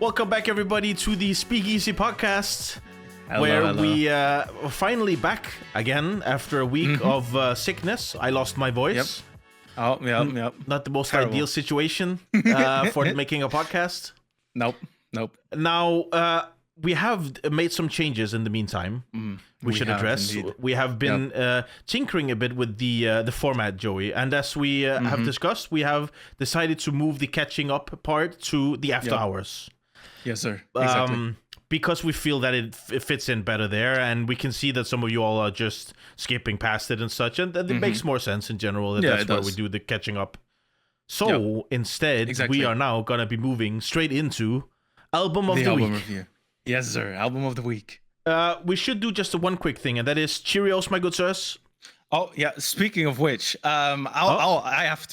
Welcome back, everybody, to the Speakeasy podcast, Hello. we are finally back again after a week of sickness. I lost my voice. Yep. Not the most Terrible. ideal situation for making a podcast. Nope. Now, we have made some changes in the meantime. We should address. Indeed. We have been tinkering a bit with the format, Joey. And as we have discussed, we have decided to move the catching up part to the after hours. Yes, sir. Exactly. Because we feel that it fits in better there, and we can see that some of you all are just skipping past it and such, and it makes more sense in general that that's where we do the catching up. So instead, we are now gonna be moving straight into album of the week. Review. Yes, sir. Album of the week. We should do just one quick thing, and that is Cheerios, my good sirs. Oh yeah. Speaking of which, I have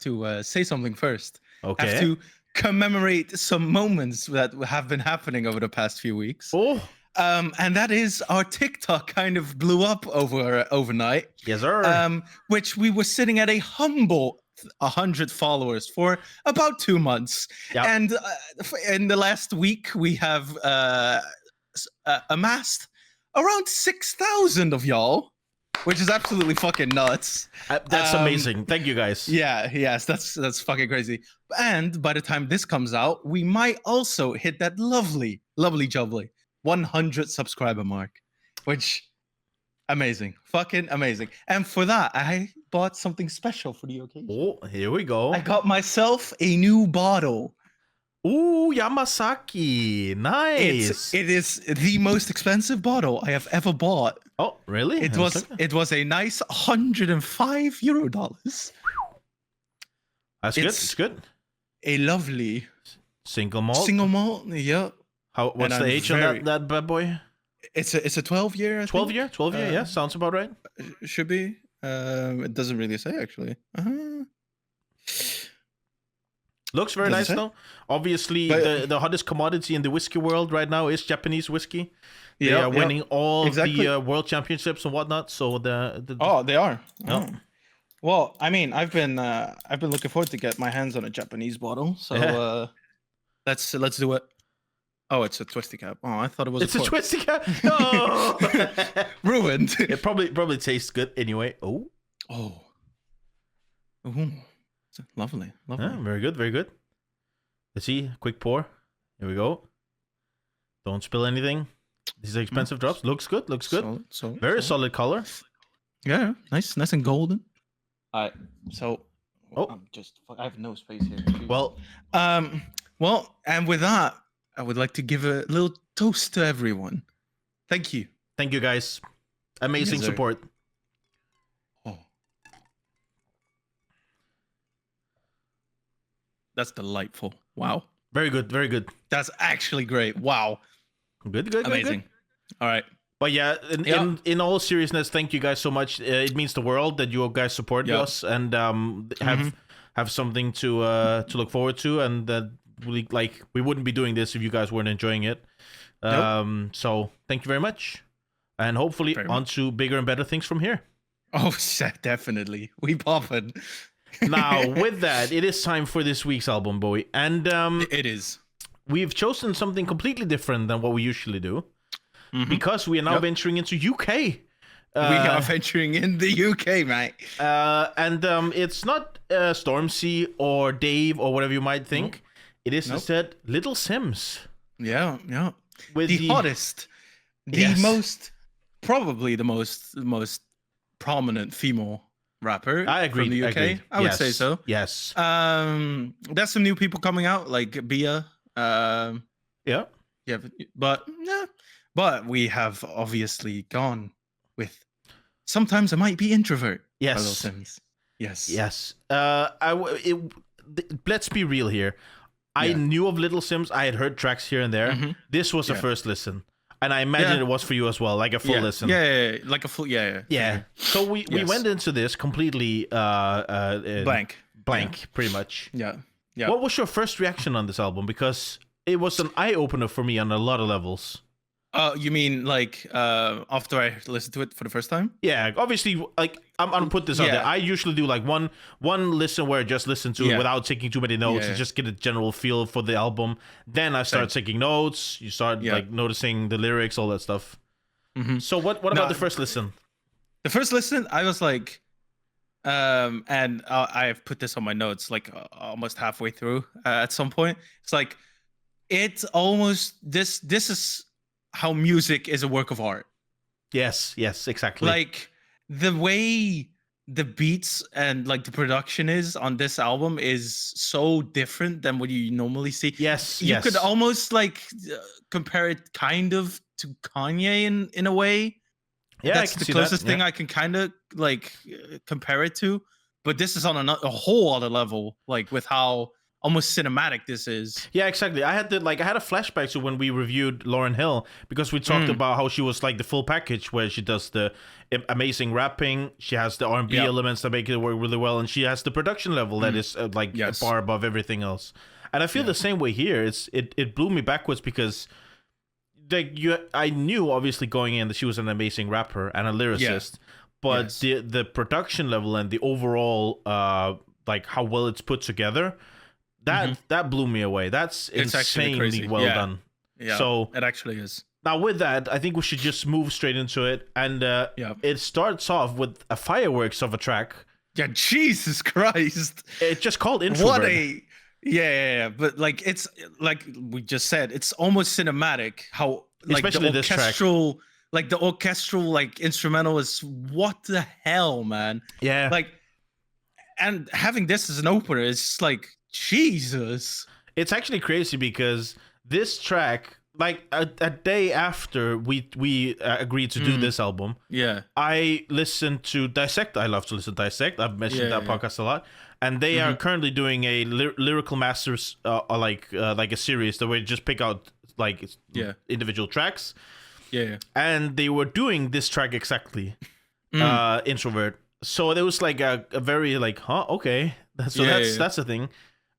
to say something first. Okay. I have to commemorate some moments that have been happening over the past few weeks. Oh. And that is our TikTok kind of blew up overnight. Yes, sir. Which we were sitting at a humble 100 followers for about 2 months. Yep. And in the last week, we have amassed around 6,000 of y'all, which is absolutely fucking nuts. That's amazing. Thank you, guys. Yes, that's fucking crazy. And by the time this comes out, we might also hit that lovely jubbly 100 subscriber mark, which amazing, fucking amazing. And for that, I bought something special for the occasion. Oh, here we go. I got myself a new bottle. Ooh, Yamasaki. Nice. It is the most expensive bottle I have ever bought. Oh, really? It was a nice €105 dollars. That's good. It's good. A lovely Single malt. Yeah. What's the age on that bad boy? It's a 12-year. 12 year? 12 year, yeah. Sounds about right. Should be. It doesn't really say, actually. Looks very nice, though. Obviously, the hottest commodity in the whiskey world right now is Japanese whiskey. They are winning all the world championships and whatnot. So they are. Oh. Well, I mean, I've been looking forward to get my hands on a Japanese bottle. So let's do it. Oh, it's a twisty cap. Oh, I thought it was. It's a twisty cap. No, ruined. It probably tastes good anyway. Oh. It's lovely. Yeah, very good, very good. Let's see. Quick pour. Here we go. Don't spill anything. These are expensive drops. Looks good. Very solid color. Yeah, nice and golden. All right. So. I have no space here. Well. And with that, I would like to give a little toast to everyone. Thank you. Thank you, guys. Amazing support. Oh. That's delightful. Wow. Very good. Very good. That's actually great. Wow. Good. Amazing. Good. All right. But yeah, in all seriousness, thank you guys so much. It means the world that you guys support us and have something to look forward to, and that we wouldn't be doing this if you guys weren't enjoying it. So thank you very much, and hopefully on to bigger and better things from here. Oh, definitely. We poppin'. Now, with that, it is time for this week's album, boy, and it is. We've chosen something completely different than what we usually do. Because we are now venturing into UK. We are venturing in the UK, mate. And it's not Stormzy or Dave or whatever you might think. It is instead Little Simz. Yeah. With the hottest, probably the most prominent female rapper. I agree. From the UK. I would say so. Yes. There's some new people coming out, like Bia. Yeah. But we have obviously gone with Sometimes I Might Be Introvert. Yes. Little Simz. Yes. Let's be real here. I knew of Little Simz. I had heard tracks here and there. This was a first listen. And I imagine it was for you as well, like a full listen. Yeah, like a full, Yeah. So we went into this completely blank, pretty much. Yeah. What was your first reaction on this album? Because it was an eye-opener for me on a lot of levels. You mean like after I listened to it for the first time? Yeah, obviously, like I'm gonna put this out there. Yeah. I usually do like one listen where I just listen to it without taking too many notes and just get a general feel for the album. Then I start taking notes. You start like noticing the lyrics, all that stuff. So what about the first listen? The first listen, I was like, and I've put this on my notes like almost halfway through at some point. It's like it's almost this is how music is a work of art. Yes, exactly. Like the way the beats and like the production is on this album is so different than what you normally see. You could almost like compare it kind of to Kanye in a way. Yeah, that's the closest thing I can kind of like compare it to. But this is on a whole other level, like with how almost cinematic this is. Yeah, exactly. I had a flashback to when we reviewed Lauryn Hill, because we talked about how she was like the full package, where she does the amazing rapping, she has the R&B elements that make it work really well, and she has the production level that is like a bar above everything else. And I feel the same way here. It blew me backwards because like I knew obviously going in that she was an amazing rapper and a lyricist, but the production level and the overall like how well it's put together, that blew me away. It's insanely well done. Yeah, so it actually is. Now with that, I think we should just move straight into it, and it starts off with a fireworks of a track. Yeah, Jesus Christ! It's just called Introvert. What a but like it's like we just said, it's almost cinematic. How like especially the orchestral, this track. Like the orchestral, like instrumental is what the hell, man? Yeah, like, and having this as an opener is like Jesus. It's actually crazy because this track, like a day after we agreed to do this album, I listened to Dissect. I love to listen to Dissect. I've mentioned that podcast a lot, and they are currently doing a lyrical masters like a series that we just pick out like individual tracks. And they were doing this track exactly, Introvert. So there was like a very like, okay, that's the thing.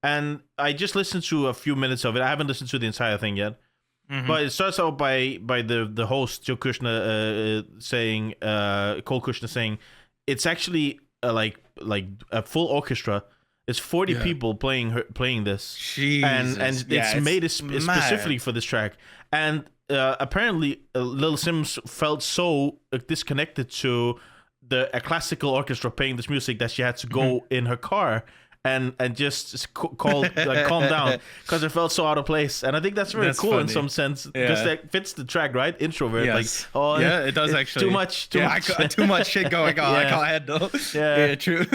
And I just listened to a few minutes of it. I haven't listened to the entire thing yet. But it starts out by the host Joe Kushner saying, Cole Kushner saying, it's actually like a full orchestra. It's 40 people playing this, Jesus. and it's made specifically for this track. And apparently, Little Simz felt so disconnected to a classical orchestra playing this music that she had to go in her car and just calm down because it felt so out of place. And I think that's very cool in some sense because that fits the track, right? Introvert. Yes. Like, it does actually. Too much. Too much shit going on. I can't handle. Yeah, true.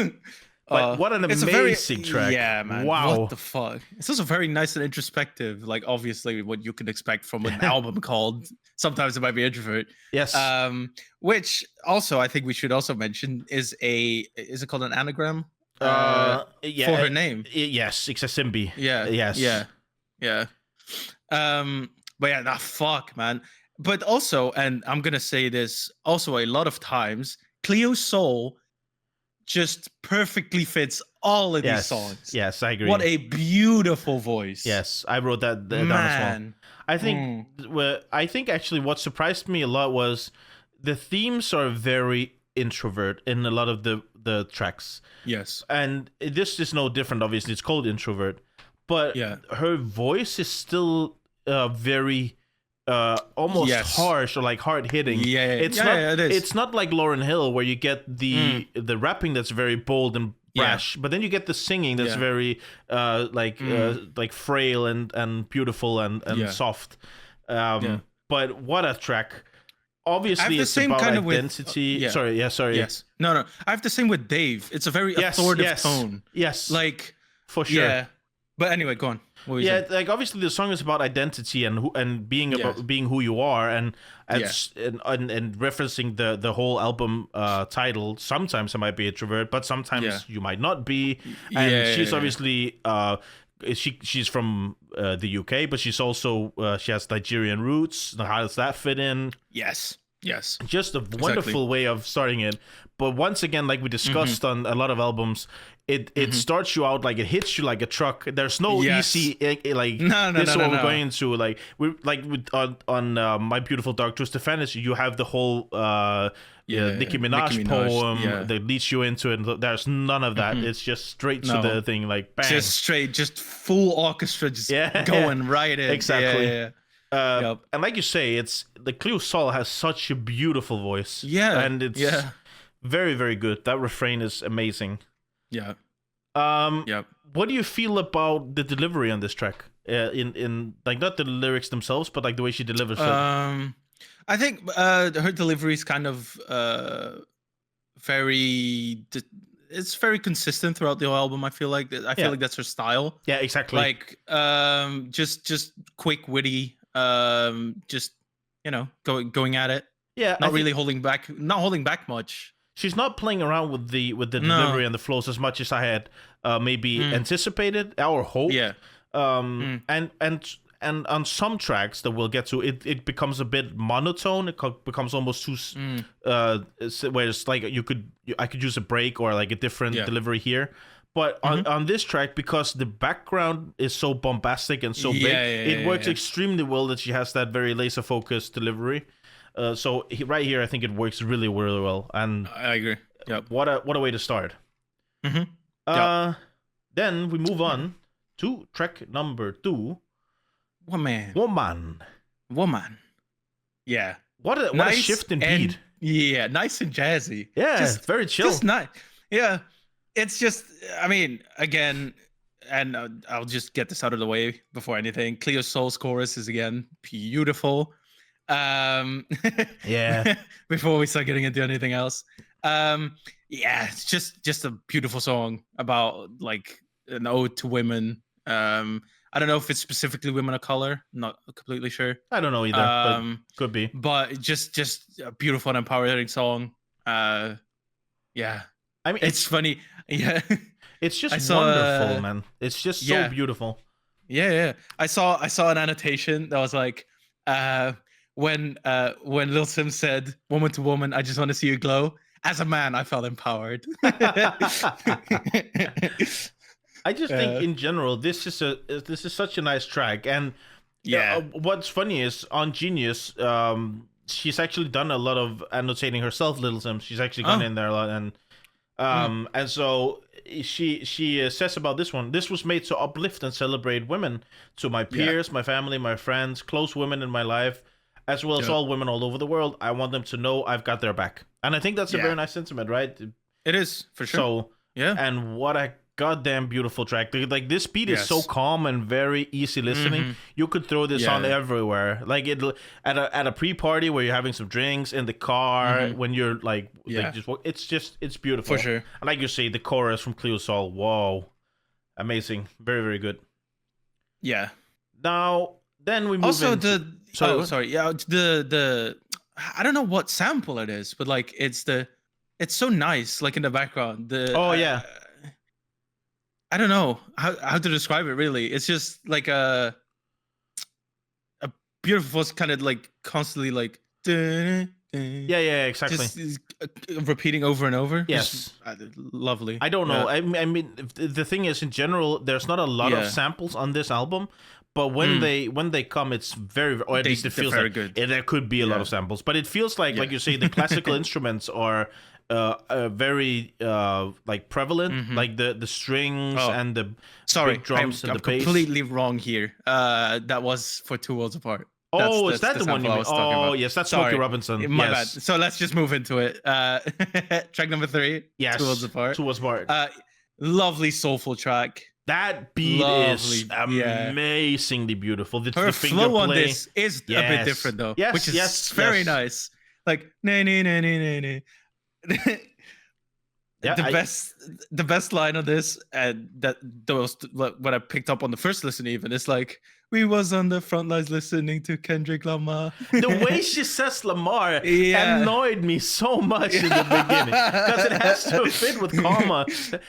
But what an amazing track. Yeah, man. Wow. What the fuck? It's also very nice and introspective. Like, obviously, what you can expect from an album called Sometimes It Might Be Introvert. Yes. Which also, I think we should also mention is it called an anagram? For her name. Yes, it's a SIMBI. Yeah. Yes. Yeah. But yeah, fuck, man. But also, and I'm gonna say this also a lot of times, Cleo's soul just perfectly fits all of these songs. Yes, I agree. What a beautiful voice. Yes, I wrote that down as well. I think actually what surprised me a lot was the themes are very introvert in a lot of the tracks. Yes. And this is no different, obviously. It's called Introvert. But her voice is still very almost harsh or like hard hitting. It is. It's not like Lauryn Hill where you get the rapping that's very bold and brash, but then you get the singing that's very like frail and beautiful and soft. But what a track. Obviously, it's about identity. Sorry. Yes. No. I have the same with Dave. It's a very authoritative tone. Yes. Like, for sure. Yeah. But anyway, go on. Like obviously the song is about identity and being about being who you are and referencing the whole album title. Sometimes I might be introvert, but sometimes you might not be. And she's obviously she's from the UK, but she's also she has Nigerian roots. How does that fit in? Yes. Just a wonderful way of starting it. But once again, like we discussed on a lot of albums, it starts you out like it hits you like a truck. There's no easy like this is what we're going into. Like we like with on My Beautiful Dark Twisted Fantasy, you have the whole Nicki Minaj poem that leads you into it. There's none of that. It's just straight to the thing, like bang. Just straight, just full orchestra, just going right in. Exactly. And like you say, it's the Cleo Sol has such a beautiful voice. Yeah, and it's very, very good. That refrain is amazing. Yeah. What do you feel about the delivery on this track? In like not the lyrics themselves, but like the way she delivers it. I think her delivery is kind of it's very consistent throughout the whole album. I feel like like that's her style. Yeah, exactly. Like just quick, witty, just going at it. Yeah, not really holding back much. She's not playing around with the delivery and the flows as much as I had maybe anticipated or hoped. Yeah. And on some tracks that we'll get to, it becomes a bit monotone. It becomes almost too where it's like I could use a break or like a different delivery here. But on this track, because the background is so bombastic and so big, it works extremely well that she has that very laser focused delivery. So right here, I think it works really, really well. And I agree. Yeah. What a way to start. Then we move on to track number 2. Woman. Yeah. What a shift in beat. Yeah, nice and jazzy. Yeah, just very chill. Just nice. Yeah. It's just, I mean, again, and I'll just get this out of the way before anything. Cleo Sol's chorus is again beautiful. Before we start getting into anything else. It's just a beautiful song about like an ode to women. I don't know if it's specifically women of color. Not completely sure. I don't know either. But could be. But just a beautiful and empowering song. I mean, it's funny. Yeah. It's just wonderful, man. It's just so beautiful. Yeah. I saw an annotation that was like, when Little Simz said, "Woman to woman, I just want to see you glow." As a man, I felt empowered. I just think in general, this is such a nice track, and what's funny is on Genius, she's actually done a lot of annotating herself. Little Simz, she's actually gone in there a lot, and so she says about this one. This was made to uplift and celebrate women, to my peers, my family, my friends, close women in my life, as well as all women all over the world. I want them to know I've got their back, and I think that's a very nice sentiment, right? It is for sure. So and what a goddamn beautiful track. Like this beat is so calm and very easy listening. You could throw this on everywhere. Like it at a pre-party where you're having some drinks, in the car, when you're like it's beautiful. For sure. And like you say, the chorus from Cleo Sol, whoa. Amazing. Very, very good. Yeah. Now then we move also into the I don't know what sample it is, but like it's so nice, like in the background. I don't know how to describe it really. It's just like a beautiful voice, kind of like constantly like exactly. Just repeating over and over. Yes. Just, lovely. I don't know. I mean the thing is, in general, there's not a lot of samples on this album, but when they come, it's very, or at least it feels very like good. There could be a lot of samples, but it feels like you say, the classical instruments are very like prevalent, like the strings and the big drums and the bass. I'm completely wrong here. That was for Two Worlds Apart. Is that the one you mean? Oh, yes, that's Smokey Robinson. My bad. So let's just move into it. Track number 3. Yes, Two Worlds Apart. Two Worlds Apart. Lovely soulful track. That beat is amazingly beautiful. Her flow on this is a bit different though, which is very nice. Like the best line of this, and what I picked up on the first listen even, is like, we was on the front lines listening to Kendrick Lamar. The way she says Lamar annoyed me so much in the beginning, because it has to fit with Karma.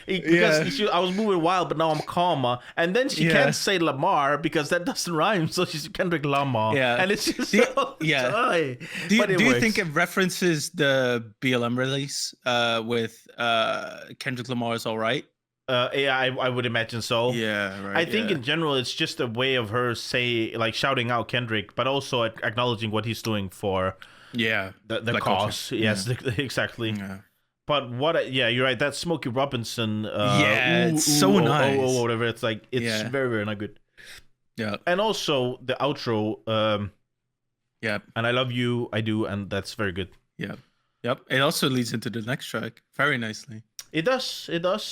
Because I was moving wild, but now I'm Karma, and then she can't say Lamar because that doesn't rhyme, so she's Kendrick Lamar. And it's just do you think it references the BLM release with Kendrick Lamar's All Right? Yeah, I would imagine so. Yeah, right. I think in general, it's just a way of her shouting out Kendrick, but also acknowledging what he's doing for the cause. Culture. Yes, exactly. Yeah. But you're right. That Smokey Robinson, it's so nice. Whatever. It's like it's very very not good. Yeah. And also the outro. Yeah. And I love you, I do, and that's very good. Yeah. Yep. It also leads into the next track very nicely. It does.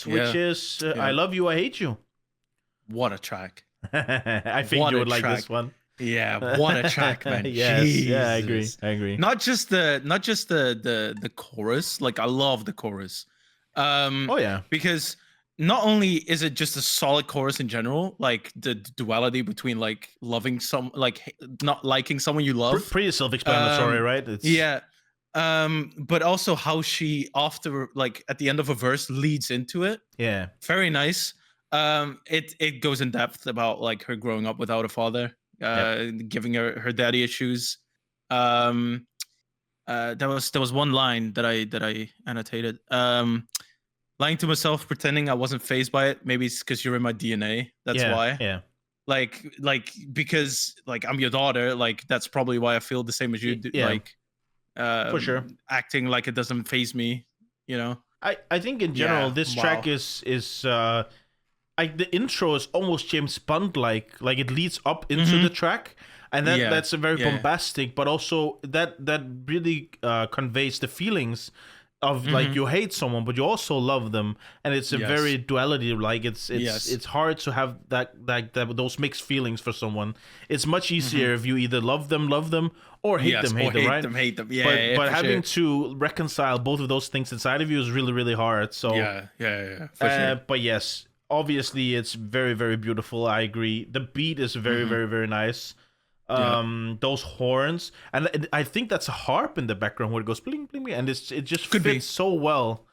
Which is I love you, I hate you. What a track! I think you would like this one. Yeah, what a track, man. Yes, Jesus. yeah, I agree. Not just the chorus. Like I love the chorus. Because not only is it just a solid chorus in general, like the duality between like loving not liking someone you love. Pretty self-explanatory, right? But also how she after like at the end of a verse leads into it. Yeah. Very nice. It goes in depth about like her growing up without a father, giving her daddy issues. There was one line that I annotated. Lying to myself, pretending I wasn't fazed by it. Maybe it's because you're in my DNA. That's why. Yeah. Like because like I'm your daughter. Like that's probably why I feel the same as you do. Yeah. Like for sure, acting like it doesn't faze me. You know. I think in general this track is like the intro is almost James Bond like it leads up into the track, and that's a very bombastic, but also that really conveys the feelings of like you hate someone but you also love them, and it's a very duality. Like it's hard to have that those mixed feelings for someone. It's much easier if you either love them or hate them, hate them. Yeah, but having to reconcile both of those things inside of you is really really hard. So for sure. But yes, obviously it's very very beautiful. I agree. The beat is very very very nice. Those horns, and I think that's a harp in the background where it goes bling bling, and it just fits so well.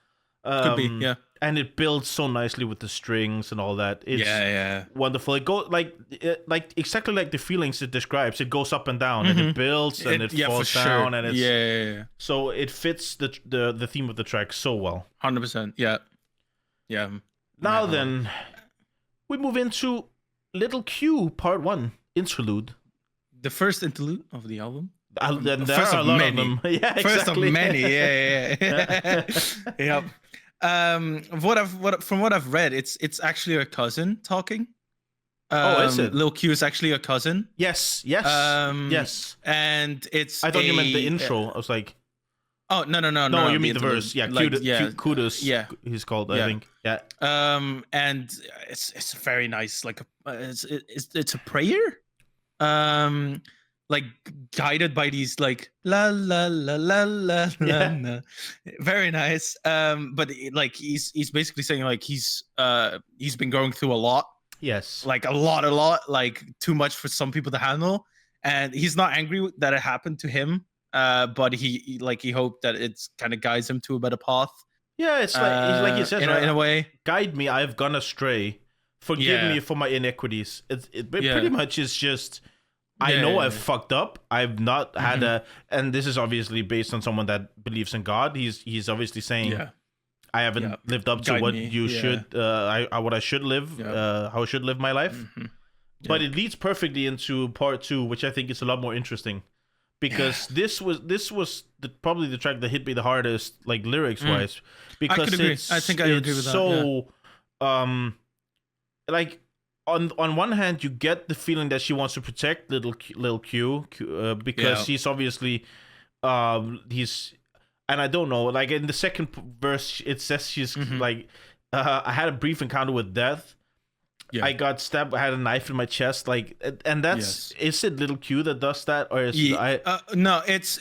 Could be, yeah. And it builds so nicely with the strings and all that. It's wonderful. It goes like exactly like the feelings it describes. It goes up and down, and it builds and it falls down, and it's so it fits the theme of the track so well. 100%. Yeah. Now then, we move into Little Q Part 1 interlude. The first interlude of the album. There are a lot of them. Yeah, exactly. First of many. Yeah. Yep. From what I've read, it's actually her cousin talking. Is it? Lil Q is actually her cousin. Yes. Yes. And it's. I thought you meant the intro. I was like. Oh no! No, you mean the verse? Yeah, like, Kudos. Yeah, he's called. I think. Yeah. And it's very nice. Like it's a prayer. Like guided by these like la la la la la la. Very nice. But like he's basically saying like he's been going through a lot. Yes. Like a lot, like too much for some people to handle, and he's not angry that it happened to him. But he hoped that it's kind of guides him to a better path. Yeah, it's like he says, in a way, guide me. I've gone astray. Forgive me for my iniquities. It pretty much is just. I know I've fucked up. I've not had and this is obviously based on someone that believes in God. He's obviously saying, I haven't lived up to Guide what me. you should, what I should live, how I should live my life. But it leads perfectly into part 2, which I think is a lot more interesting, because this was probably the track that hit me the hardest, like lyrics wise, because I could agree. I think I agree with that. So, like. On one hand, you get the feeling that she wants to protect little Q because he's obviously he's, and I don't know, like in the second verse it says she's like I had a brief encounter with death. I got stabbed. I had a knife in my chest. Like, and that's is it Little Q that does that, or is no? It's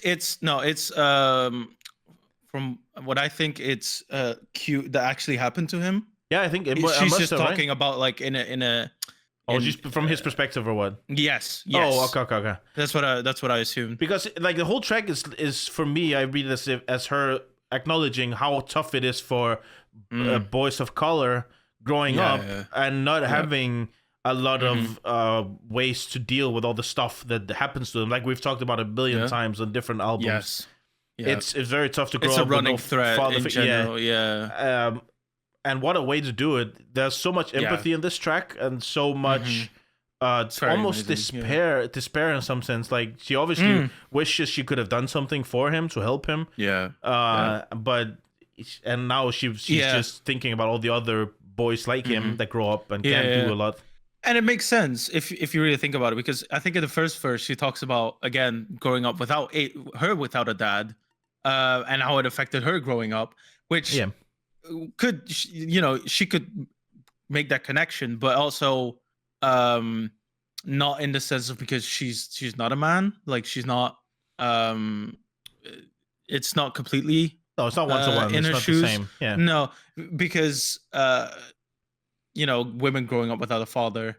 from what I think it's Q that actually happened to him. Yeah, I think she's just talking about like in a. Just from his perspective or what? Yes. Oh, okay. That's what I assumed. Because like the whole track is for me, I read it as her acknowledging how tough it is for boys of color growing up and not having a lot of ways to deal with all the stuff that happens to them. Like we've talked about a billion times on different albums. Yes. It's very tough to grow up. It's a running thread in general. and what a way to do it. There's so much empathy in this track, and so much almost despair in some sense. Like, she obviously wishes she could have done something for him to help him. But and now she's just thinking about all the other boys like him that grow up and can't do a lot. And it makes sense if you really think about it, because I think in the first verse she talks about, again, growing up without a dad, and how it affected her growing up, which could, she could make that connection, but also not in the sense of, because she's not a man, like she's not it's not completely it's not one to one in it's her not shoes. the same. No, because women growing up without a father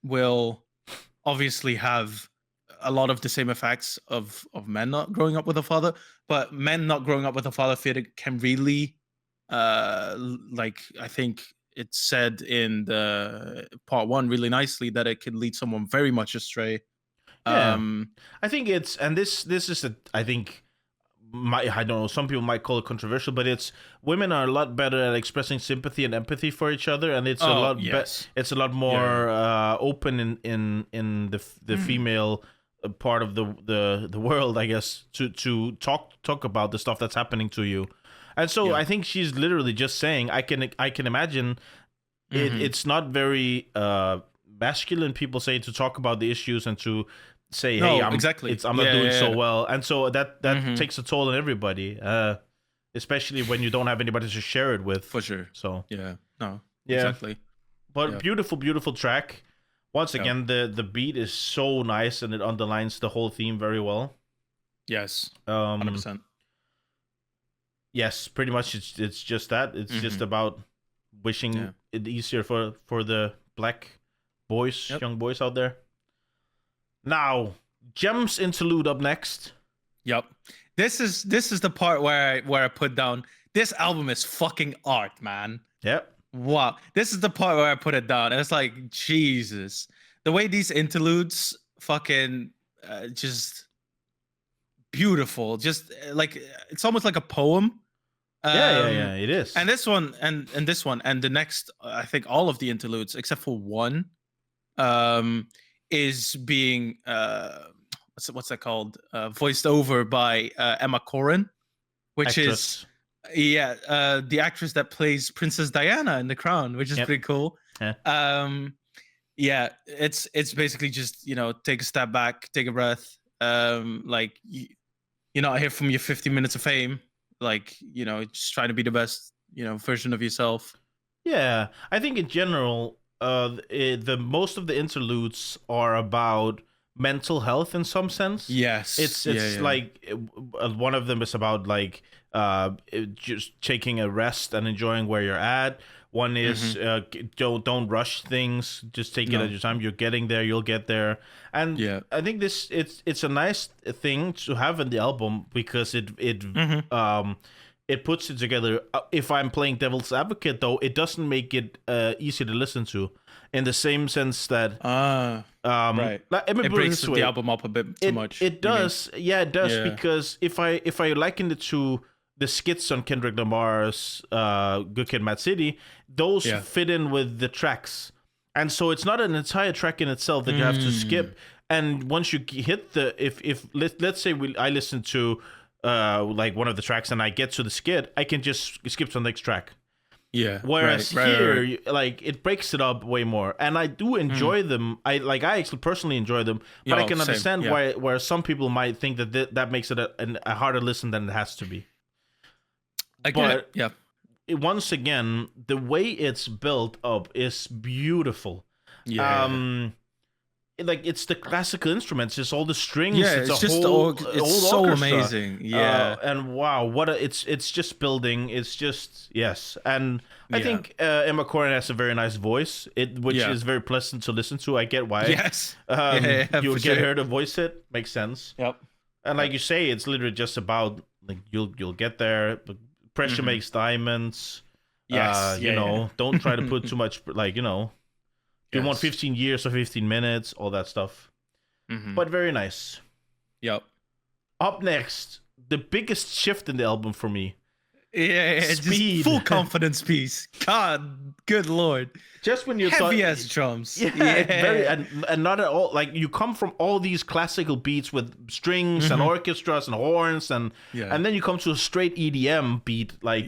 will obviously have a lot of the same effects of men not growing up with a father, but men not growing up with a father figure can really like, I think it's said in the part 1 really nicely, that it could lead someone very much astray. I think it's, and this is I think, I don't know, some people might call it controversial, but it's, women are a lot better at expressing sympathy and empathy for each other, and it's it's a lot more open in the female part of the world, I guess, to talk about the stuff that's happening to you. And so I think she's literally just saying, I can imagine it's not very masculine, people say, to talk about the issues and to say, hey, I'm not doing so well. And so that takes a toll on everybody, especially when you don't have anybody to share it with. For sure. So exactly. But beautiful track. Once again, the beat is so nice, and it underlines the whole theme very well. Yes, 100%. Yes, pretty much it's just that. It's just about wishing it easier for the black boys, young boys out there. Now, Gems interlude up next. Yep. This is the part where I put down, this album is fucking art, man. Yep. Wow. This is the part where I put it down. And it's like, Jesus. The way these interludes fucking just beautiful. Just like, it's almost like a poem. It is. And this one, and this one, and the next, I think all of the interludes, except for one, is being what's that called? Voiced over by Emma Corrin, which is the actress that plays Princess Diana in The Crown, which is pretty cool. It's basically just, take a step back, take a breath. Like, you're not here from your 50 minutes of fame. Like, just trying to be the best, version of yourself. Yeah, I think in general, the most of the interludes are about mental health in some sense. Yes, it's like one of them is about like just taking a rest and enjoying where you're at. One is don't rush things, just take it at your time. You're getting there, you'll get there. And I think it's a nice thing to have in the album, because it puts it together. If I'm playing devil's advocate, though, it doesn't make it easy to listen to, in the same sense that right, it breaks the album up a bit too much. It does, it does, because if I liken it to the skits on Kendrick Lamar's Good Kid, Mad City, those fit in with the tracks, and so it's not an entire track in itself that you have to skip. And once you hit let's say I listen to like one of the tracks and I get to the skit, I can just skip to the next track. Yeah. Whereas here, like, it breaks it up way more, and I do enjoy them. I actually personally enjoy them, but I can understand why some people might think that makes it a harder listen than it has to be. Once again, the way it's built up is beautiful. Like, it's the classical instruments, it's all the strings, it's just whole it's so orchestra. Amazing. And wow, it's just building, it's just and I think Emma Corrin has a very nice voice, which is very pleasant to listen to. I get why. You get her to voice it, makes sense. And like you say, it's literally just about, like, you'll get there, but pressure makes diamonds. Don't try to put too much, like, you want 15 years or 15 minutes, all that stuff. But very nice. Yep. Up next, the biggest shift in the album for me. It's Speed. just full confidence piece. God, good lord. Just when you Heavy as drums. Yeah, very and not at all like you come from all these classical beats with strings and orchestras and horns and then you come to a straight EDM beat like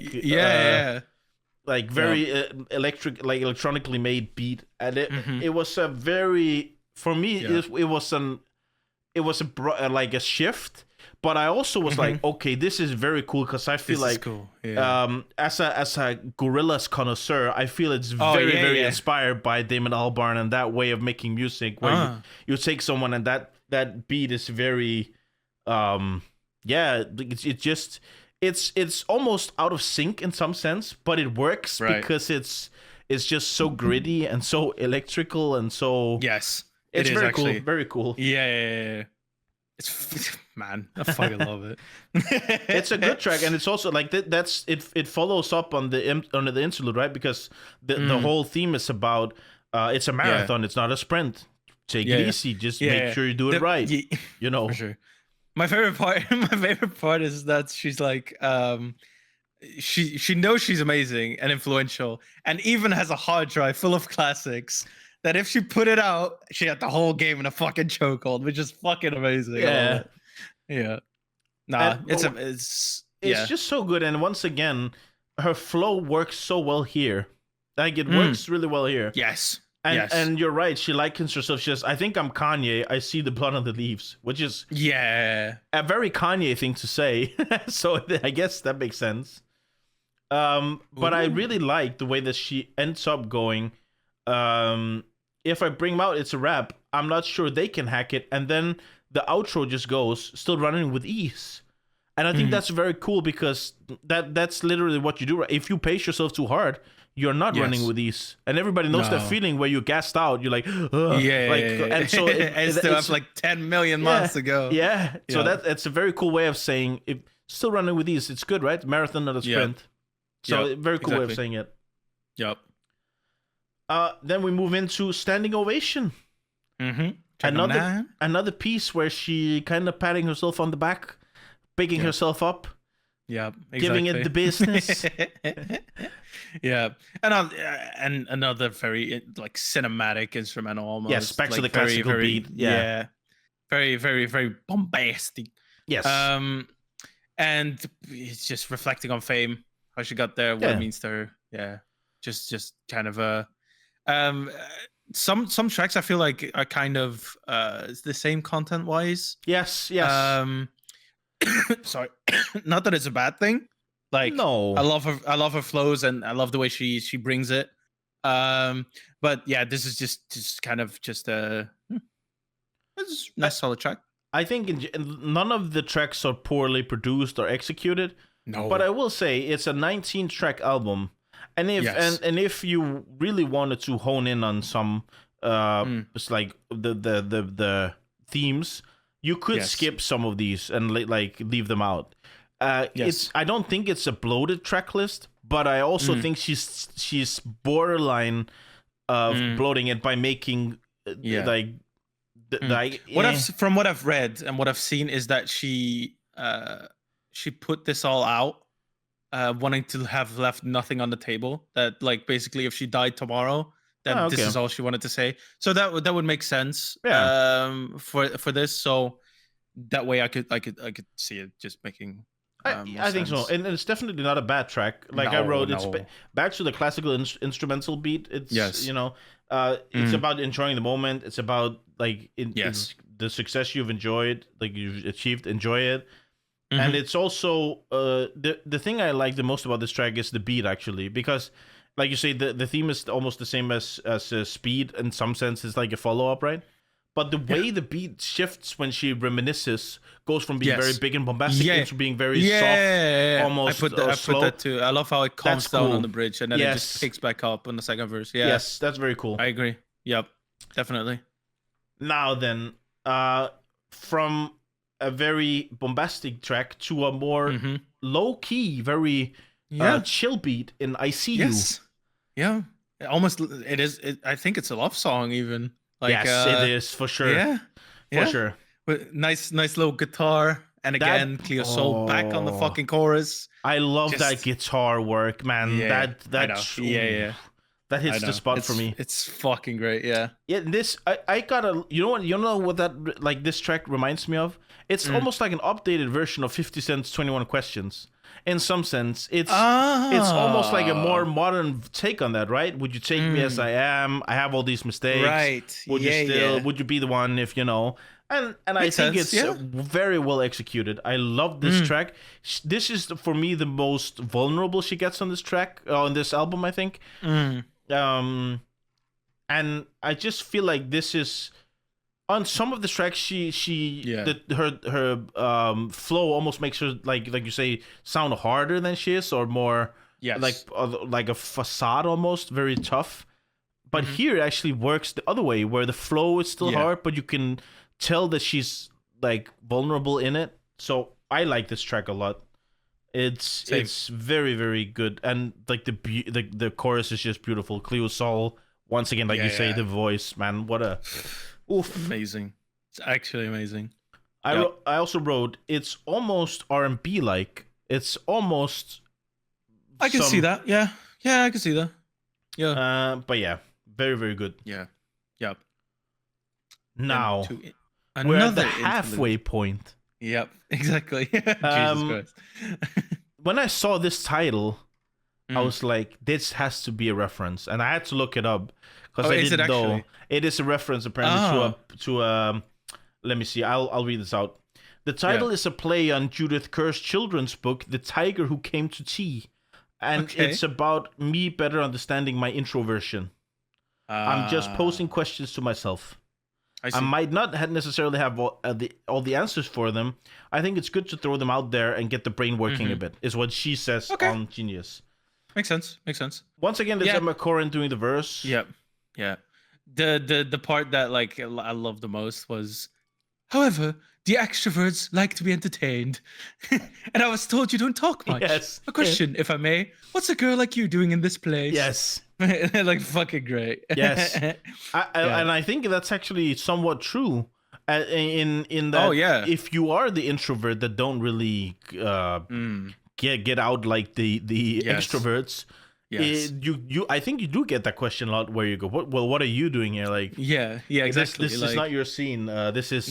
like very electronically made beat, and it was a very for me it was like a shift. But I also was like, okay, this is very cool because I feel like, cool. as a Gorillaz connoisseur, I feel it's very inspired by Damon Albarn and that way of making music, where you take someone and that beat is very, it's almost out of sync in some sense, but it works because it's just so gritty and so electrical and so it's very actually cool, very cool. It's man, I fucking love it. It's a good track, and it's also like that's it. It follows up on the interlude, right? Because the whole theme is about it's a marathon. It's not a sprint. Take it easy. Just make sure you do it right. You know, for sure. My favorite part is that she's like, she knows she's amazing and influential, and even has a hard drive full of classics. That if she put it out, she had the whole game in a fucking chokehold, which is fucking amazing. Nah, it's just so good. And once again, her flow works so well here. Like it works really well here. And you're right. She likens herself. She says, "I think I'm Kanye. I see the blood on the leaves," which is a very Kanye thing to say. So I guess that makes sense. But I really like the way that she ends up going. If I bring them out, it's a wrap. I'm not sure they can hack it. And then the outro just goes, still running with ease. And I think that's very cool because that's literally what you do. If you pace yourself too hard, you're not running with ease. And everybody knows that feeling where you're gassed out. You're like, and so I still have like 10 million miles to go. So that's a very cool way of saying, if still running with ease, it's good, right? Marathon, not a sprint. So very cool way of saying it. Then we move into Standing Ovation. Another piece where she kind of patting herself on the back, picking herself up, giving it the business. And another very like cinematic instrumental almost. Yes, back like, to the classical beat. Very, very, very bombastic. Yes. And it's just reflecting on fame, how she got there, what it means to her. Yeah, just kind of a. Some tracks I feel like are kind of the same content wise. Yes. Sorry, not that it's a bad thing. Like, no, I love her flows and I love the way she brings it. But yeah, this is just kind of just a nice solid track. I think none of the tracks are poorly produced or executed. No, but I will say it's a 19-track album. And if you really wanted to hone in on some it's like the themes, you could skip some of these and like leave them out. I don't think it's a bloated track list, but I also think she's borderline of bloating it by making from what I've read and what I've seen is that she put this all out. Wanting to have left nothing on the table. That like basically, if she died tomorrow, then this is all she wanted to say. So that would make sense. For this. So that way, I could see it just making. I think so, and it's definitely not a bad track. Like I wrote, it's back to the classical instrumental beat. It's it's about enjoying the moment. It's about like it's the success you've enjoyed, like you've achieved. Enjoy it. And it's also the thing I like the most about this track is the beat, actually, because like you say, the theme is almost the same as Speed in some sense. It's like a follow-up, right? But the way the beat shifts when she reminisces goes from being very big and bombastic into being very soft, almost I put slow. that too. I love how it calms down on the bridge and then it just picks back up on the second verse. Yes, that's very cool. I agree. Yep, definitely. Now then, from a very bombastic track to a more low-key, very chill beat in I See You. Yeah. It is. I think it's a love song even. Like, yes, it is, for sure. Yeah. For sure. But nice little guitar And again, Cleo Soul back on the fucking chorus. I love that guitar work, man. Yeah, that yeah. That hits the spot for me. It's fucking great, yeah. Yeah, I gotta, you know what that, like, this track reminds me of? It's almost like an updated version of 50 Cent's 21 Questions. In some sense, it's almost like a more modern take on that, right? Would you take me as I am? I have all these mistakes. Right. Would you be the one if you know? And I think it's very well executed. I love this track. This is for me the most vulnerable she gets on this track, on this album, I think. And I just feel like this is, on some of the tracks, her flow almost makes her, like you say, sound harder than she is, or more like a facade, almost very tough. But here it actually works the other way, where the flow is still hard, but you can tell that she's like vulnerable in it. So I like this track a lot. It's very, very good, and like the chorus is just beautiful. Cleo Soul, once again, like you say, the voice, man, what a amazing. It's actually amazing. I also wrote, it's almost R&B like. It's almost. I can see that. Yeah, I can see that. Yeah. But yeah, very, very good. Yeah. Yep. Now we're at the halfway point. Yep, exactly. Jesus Christ. When I saw this title, I was like, this has to be a reference. And I had to look it up because I didn't know. It is a reference apparently to let me see, I'll read this out. The title is a play on Judith Kerr's children's book, The Tiger Who Came to Tea. And it's about me better understanding my introversion. I'm just posing questions to myself. I might not necessarily have all the answers for them. I think it's good to throw them out there and get the brain working a bit, is what she says on Genius. Makes sense. Once again, there's Emma Corrin doing the verse. Yep. Yeah. The part that like I loved the most was, however, the extroverts like to be entertained. And I was told you don't talk much. Yes. A question, if I may. What's a girl like you doing in this place? Yes. Like fucking great. Yes. And I think that's actually somewhat true. In that, if you are the introvert that don't really get out like the extroverts, I think you do get that question a lot, where you go, what are you doing here? Like, exactly. This is not your scene. This is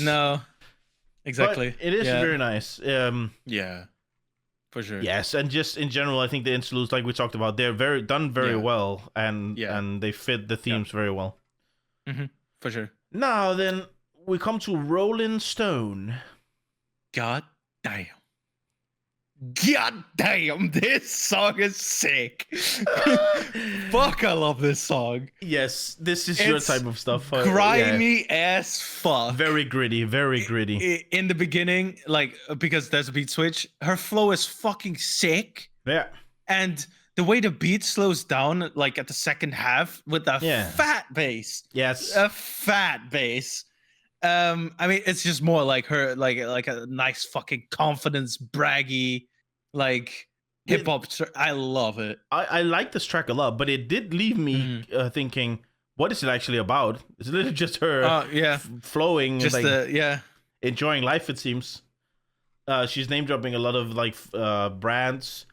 exactly. But it is very nice. For sure. Yes, and just in general, I think the interludes, like we talked about, they're very well, and they fit the themes very well. For sure. Now then, we come to Rolling Stone. God damn, this song is sick. Fuck, I love this song. Yes, this is your type of stuff. Grimy as fuck. Very gritty. In the beginning, like, because there's a beat switch, her flow is fucking sick. Yeah. And the way the beat slows down, like at the second half, with a fat bass. Yes. A fat bass. I mean, it's just more like her, like a nice fucking confidence, braggy, like hip hop. I love it. I like this track a lot, but it did leave me thinking, what is it actually about? Is it literally just her flowing, just like, enjoying life? It seems. She's name dropping a lot of like brands.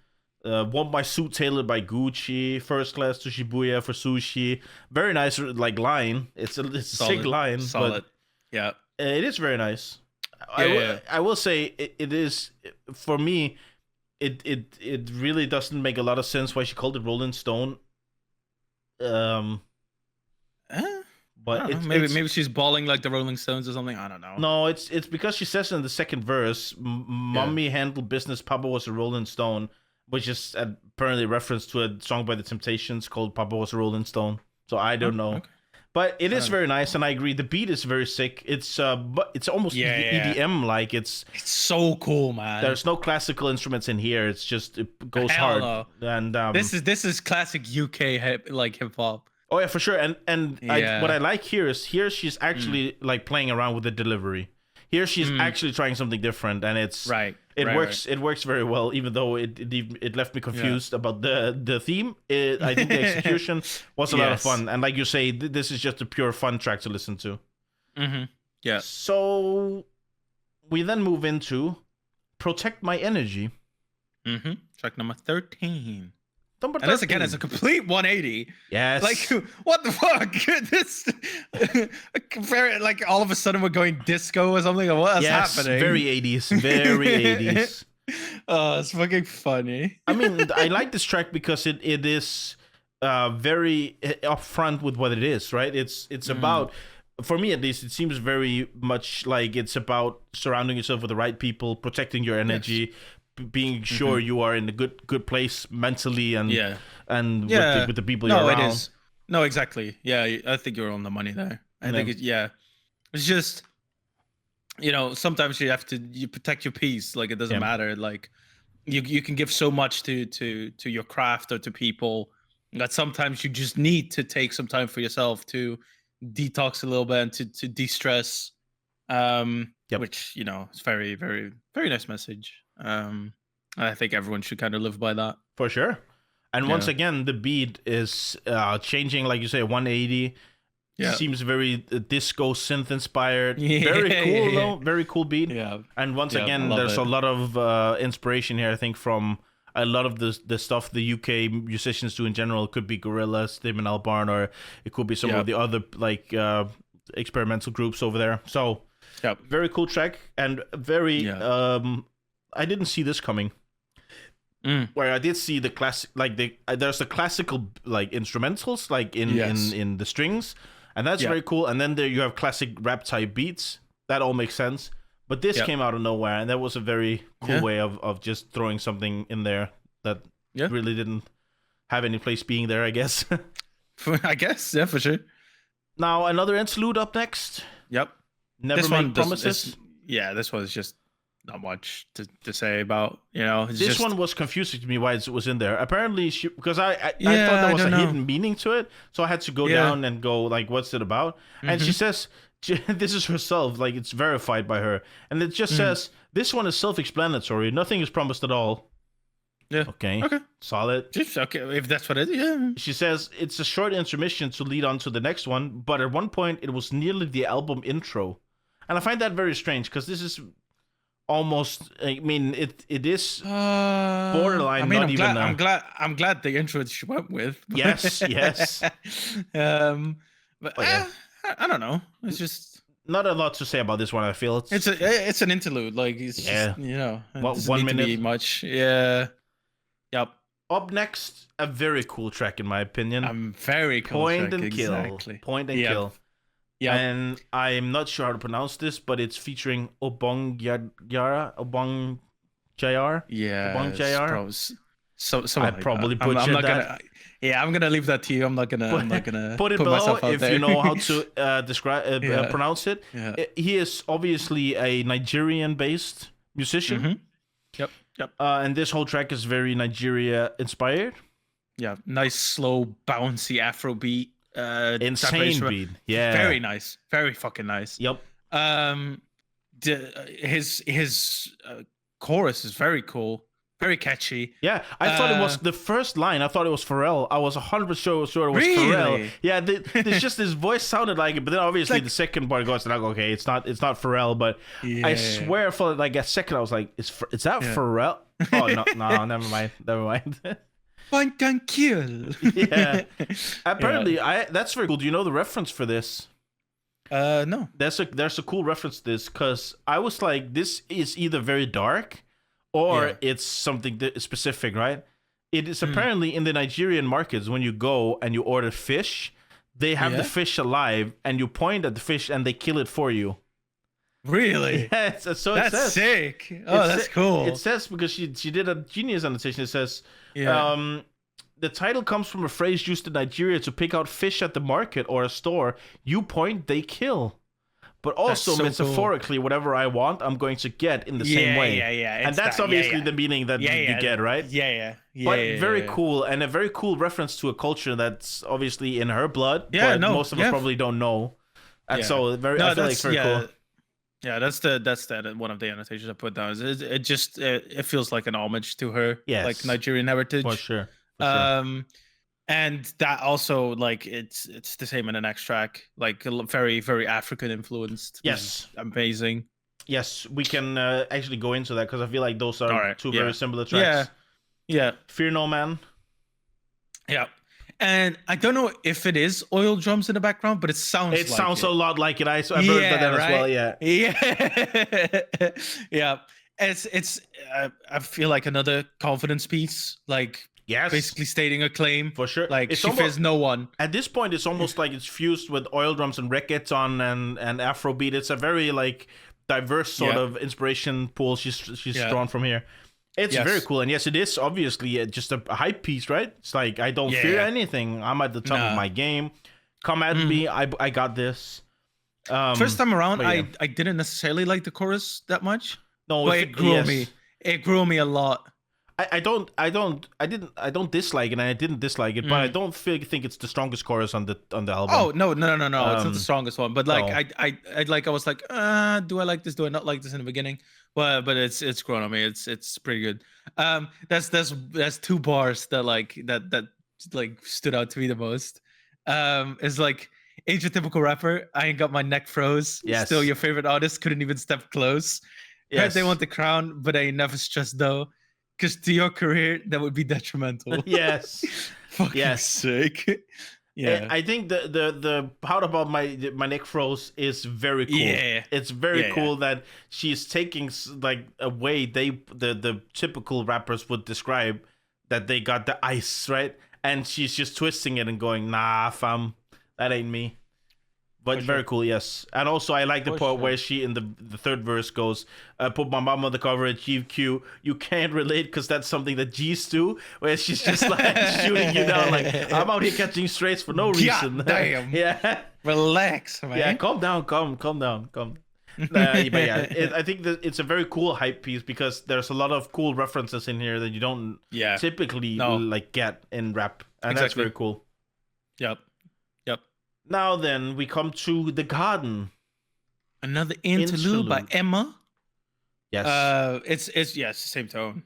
Want my suit tailored by Gucci. First class to Shibuya for sushi. Very nice, like, line. It's a sick line. Solid. Yeah, it is very nice. I will say it is, for me. It really doesn't make a lot of sense why she called it Rolling Stone. But maybe she's bawling like the Rolling Stones or something. I don't know. No, it's because she says in the second verse, "Mommy handled business. Papa was a Rolling Stone," which is apparently a reference to a song by the Temptations called "Papa Was a Rolling Stone." So I don't know. Okay. But it is very nice, and I agree. The beat is very sick. It's but it's almost EDM like. It's so cool, man. There's no classical instruments in here. It's just, it goes hard. No. And this is classic UK hip hop. Oh yeah, for sure. And what I like here is she's actually like playing around with the delivery. Here she's actually trying something different, and it's It works. It works very well, even though it left me confused about the theme. I think the execution was a lot of fun, and like you say, this is just a pure fun track to listen to. Yeah. So we then move into Protect My Energy. Track number 13. Number 13. And this again is a complete 180. Yes. Like, what the fuck? This very, like, all of a sudden we're going disco or something. Or what's happening? Very 80s. Very 80s. Oh, it's fucking funny. I mean, I like this track because it is very upfront with what it is, right? It's about, for me at least, it seems very much like it's about surrounding yourself with the right people, protecting your energy, being sure you are in a good place mentally and with the people you're around. It is. No, exactly. Yeah, I think you're on the money there. I think it's just, you know, sometimes you have to protect your peace. Like, it doesn't matter. Like, you can give so much to your craft or to people that sometimes you just need to take some time for yourself to detox a little bit and to de-stress. Which, you know, it's very, very, very nice message. I think everyone should kind of live by that. For sure. And once again, the beat is changing, like you say, 180. Yeah. Seems very disco synth inspired. Very cool though. Very cool beat. Yeah. And once again, there's a lot of inspiration here, I think, from a lot of the stuff the UK musicians do in general. It could be Gorillaz, Damon Albarn, or it could be some of the other like experimental groups over there. So very cool track and very I didn't see this coming. Where I did see the classic, like there's the classical like instrumentals like in the strings, and that's very cool. And then there you have classic rap type beats. That all makes sense. But this came out of nowhere, and that was a very cool way of just throwing something in there that really didn't have any place being there, I guess. I guess, yeah, for sure. Now another interlude up next. Yep. Never Make Promises. This was just not much to say about, you know. This one was confusing to me why it was in there. Apparently, because I thought there was a hidden meaning to it, so I had to go down and go like, what's it about? And she says, this is herself, like it's verified by her, and it just says this one is self-explanatory. Nothing is promised at all. Yeah. Okay. Solid. Just okay if that's what it is. Yeah. She says it's a short intermission to lead on to the next one, but at one point it was nearly the album intro, and I find that very strange because this is almost. I mean, it is borderline. I mean, I'm I'm glad the intro she went with. Yes. But I don't know. It's just not a lot to say about this one. I feel it's an interlude. Like it's just, you know, it doesn't 1 need minute. to be much. Yeah. Yep. Up next, a very cool track in my opinion. I'm very cool. Point track, and Kill. Exactly. Point and Kill. Yeah. And I'm not sure how to pronounce this, but it's featuring Obong Jayar. Yeah. Obong Jayar. I probably butchered that. I'm gonna leave that to you. I'm not gonna put it below myself out if there. You know how to describe pronounce it. Yeah. He is obviously a Nigerian-based musician. Yep. And this whole track is very Nigeria inspired. Yeah, nice, slow, bouncy Afro beat. Insane beat. Yeah, very nice, very fucking nice. Yep. His chorus is very cool. Very catchy. Yeah, I thought it was the first line. I thought it was Pharrell. I was 100% sure it was Pharrell. Yeah, there's just his voice sounded like it, but then obviously the second part goes like, okay, it's not Pharrell, but I swear for like a second I was like, is that Pharrell? Oh no, never mind. Point and Kill. Yeah. Apparently, that's very cool. Do you know the reference for this? No. There's a cool reference to this because I was like, this is either very dark. Or it's something specific, right? It is apparently in the Nigerian markets, when you go and you order fish, they have the fish alive, and you point at the fish and they kill it for you. Really? Yeah, so that's it says. Sick. Oh, that's cool. It says, because she did a genius annotation, it says, the title comes from a phrase used in Nigeria to pick out fish at the market or a store. You point, they kill. But also metaphorically, whatever I want, I'm going to get in the same way. And that's obviously the meaning that you get, right? But very cool, and a very cool reference to a culture that's obviously in her blood. But most of us probably don't know. And so I feel like it's very cool. Yeah, that's one of the annotations I put down. It feels like an homage to her, like Nigerian heritage. For sure. And that also, like, it's the same in the next track, like very, very African influenced. Yes, amazing. Yes, we can actually go into that because I feel like those are Alright, two yeah. very similar tracks. Yeah. Fear No Man. Yeah. And I don't know if it is oil drums in the background, but it sounds It like sounds it. a lot like it. I've heard that as well. Yeah. Yeah. Yeah. It's I feel like another confidence piece, like Yes. basically stating a claim. For sure. Like It's she fears no one. At this point, it's almost like it's fused with oil drums and reggaeton and Afrobeat. It's a very like diverse sort of inspiration pool she's drawn from here. It's very cool, and yes, it is obviously just a hype piece, right? It's like I don't fear anything. I'm at the top of my game. Come at me. I got this. First time around, I didn't necessarily like the chorus that much. No, but it grew on me. It grew on me a lot. I don't dislike it, and I didn't dislike it, but I don't think it's the strongest chorus on the album. Oh no! It's not the strongest one. But like I was like, do I like this? Do I not like this in the beginning? But it's grown on me. It's pretty good. That's two bars that like stood out to me the most. It's like, ain't your typical rapper. I ain't got my neck froze. Yes. Still your favorite artist couldn't even step close. Yes. Heard they want the crown, but I ain't never stressed though. Because to your career, that would be detrimental. Yes. Fucking sick. Yeah. I think the part about my neck froze is very cool. Yeah. It's very cool that she's taking like a way the typical rappers would describe that they got the ice, right? And she's just twisting it and going, nah, fam, that ain't me. But very cool, yes. And also, I like the part where she, in the third verse, goes, put my mom on the cover at GQ. You can't relate because that's something that G's do, where she's just like shooting you down. Like, I'm out here catching strays for no reason. Damn. Yeah. Relax, man. Yeah, calm down. But yeah, I think that it's a very cool hype piece because there's a lot of cool references in here that you don't typically like get in rap. And that's very cool. Yep. Now then, we come to The Garden. Another interlude by Emma. Yes. It's the same tone.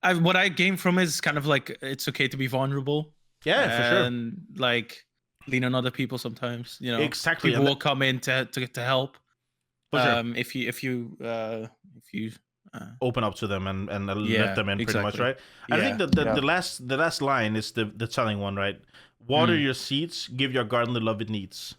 What I gained from it is kind of like it's okay to be vulnerable. Yeah, for sure. And like lean on other people sometimes. You know, exactly. People will come in to help. For sure. If you open up to them and let them in, pretty much, right? I think that the last line is the telling one, right? Water your seeds, give your garden the love it needs.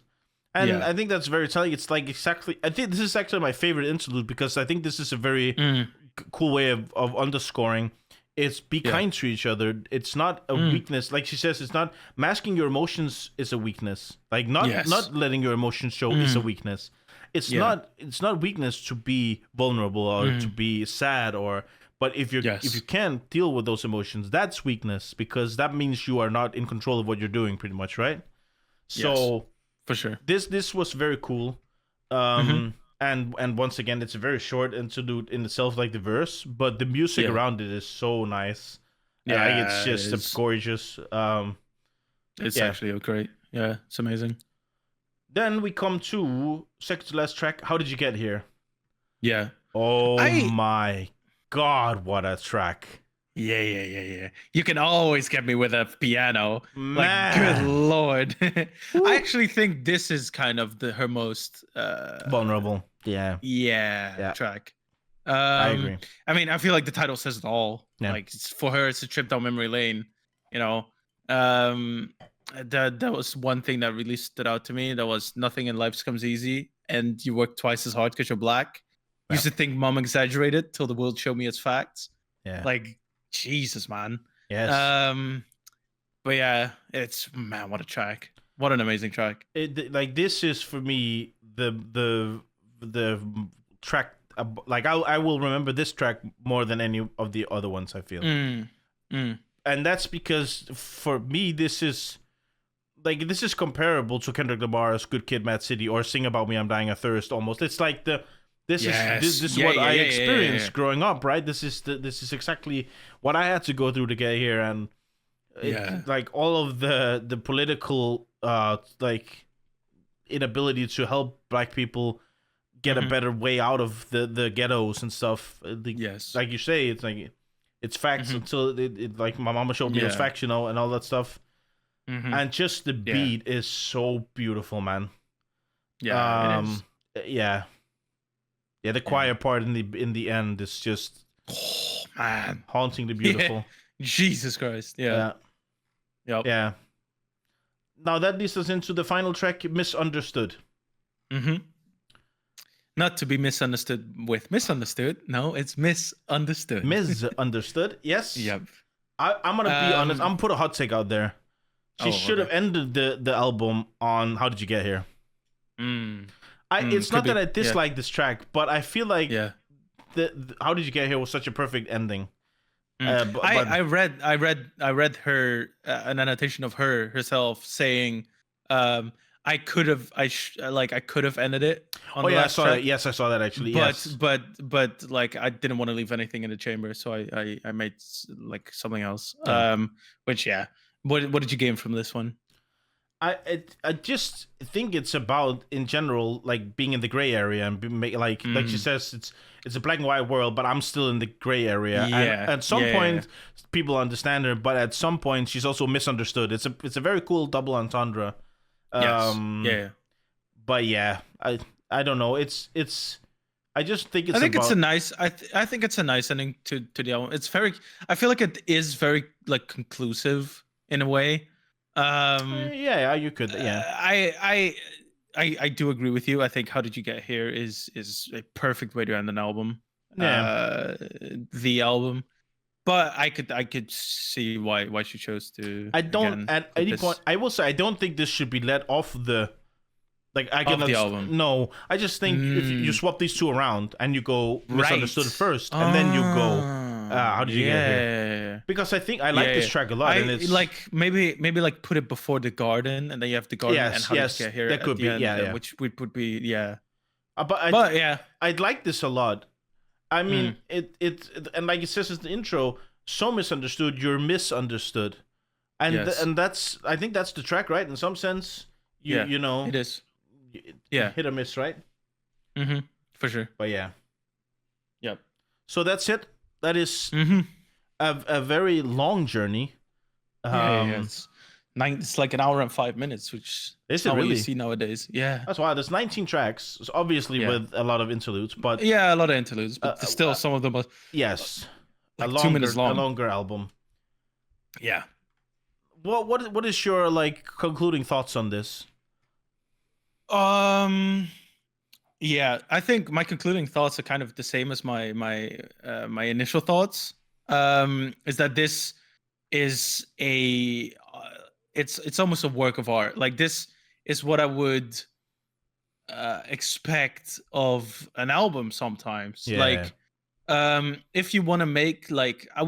And I think that's very telling. It's like exactly, I think this is actually my favorite interlude because I think this is a very cool way of underscoring. It's be kind to each other. It's not a weakness. Like she says, it's not masking your emotions is a weakness. Like not letting your emotions show is a weakness. It's not weakness to be vulnerable or to be sad but if you can't deal with those emotions, that's weakness because that means you are not in control of what you're doing, pretty much, right? So for sure, this was very cool. And once again, it's a very short interlude in itself, like the verse, but the music around it is so nice. Yeah, it's just gorgeous. It's actually great. Yeah, it's amazing. Then we come to second to last track. How Did You Get Here? Yeah. Oh my God, what a track. Yeah. You can always get me with a piano. Man. Like, good Lord. I actually think this is kind of her most vulnerable. Yeah. Track. I agree. I mean, I feel like the title says it all. Yeah. Like for her, it's a trip down memory lane. You know, that was one thing that really stood out to me. That was nothing in life comes easy, and you work twice as hard because you're black. I used to think mom exaggerated till the world showed me its facts. Yeah, like Jesus, man. Yes. But yeah, what a track! What an amazing track. Like this is for me the track. Like I will remember this track more than any of the other ones, I feel. And that's because for me this is comparable to Kendrick Lamar's Good Kid, Mad City or Sing About Me, I'm Dying of Thirst. Almost, it's like this is what I experienced growing up, right? This is exactly what I had to go through to get here, and like all of the political like inability to help black people get a better way out of the ghettos and stuff. Like you say, it's like it's facts until it like my mama showed me those facts, you know, and all that stuff. And just the beat is so beautiful, man. Yeah, it is. yeah, the choir part in the end is just man, hauntingly beautiful. Jesus Christ, Yeah. Yep. Yeah. Now that leads us into the final track, Misunderstood. Not to be misunderstood with misunderstood. No, it's misunderstood. Misunderstood. Yes. Yep. I'm gonna be honest. I'm gonna put a hot take out there. She should have ended the album on How Did You Get Here? It's not that I dislike this track, but I feel like the How Did You Get Here was such a perfect ending. I read her an annotation of herself saying, I could have ended it on the last saw track. that. Yes, I saw that actually. But like I didn't want to leave anything in the chamber, so I made like something else. Which what did you gain from this one? I just think it's about, in general, like being in the gray area and like she says, it's a black and white world, but I'm still in the gray area. Yeah. And at some point, people understand her, but at some point, she's also misunderstood. It's a very cool double entendre. Yes. But yeah, I don't know. It's. I just think it's. I think it's a nice. I think it's a nice ending to the album. It's very. I feel like it is very like conclusive in a way. Yeah, you could. Yeah, I do agree with you. I think How Did You Get Here is a perfect way to end an album. Yeah, the album, but I could see why she chose to. I don't at any point. I will say I don't think this should be let off the. Like I can the album. No, I just think if you swap these two around and you go Misunderstood first, and then you go How Did You Get Here? Because I think I like this track a lot, and it's like maybe like put it before The Garden, and then you have The Garden and How Did You Get Here. That could be end, which would be But I'd like this a lot. I mean, it and like it says in the intro, so misunderstood, you're misunderstood, and and that's I think that's the track, right? In some sense, you know, it is. Hit or miss, right? For sure. But yeah. Yep. So that's it. That is a very long journey. It's like an hour and 5 minutes, which is not what you see nowadays. Yeah. That's why there's 19 tracks, obviously with a lot of interludes, but a lot of interludes, but still some of them are like a 2 minutes long. A longer album. Yeah. What is your like concluding thoughts on this? I think my concluding thoughts are kind of the same as my initial thoughts. Is that this is it's almost a work of art. Like this is what I would expect of an album sometimes. Like if you want to make like I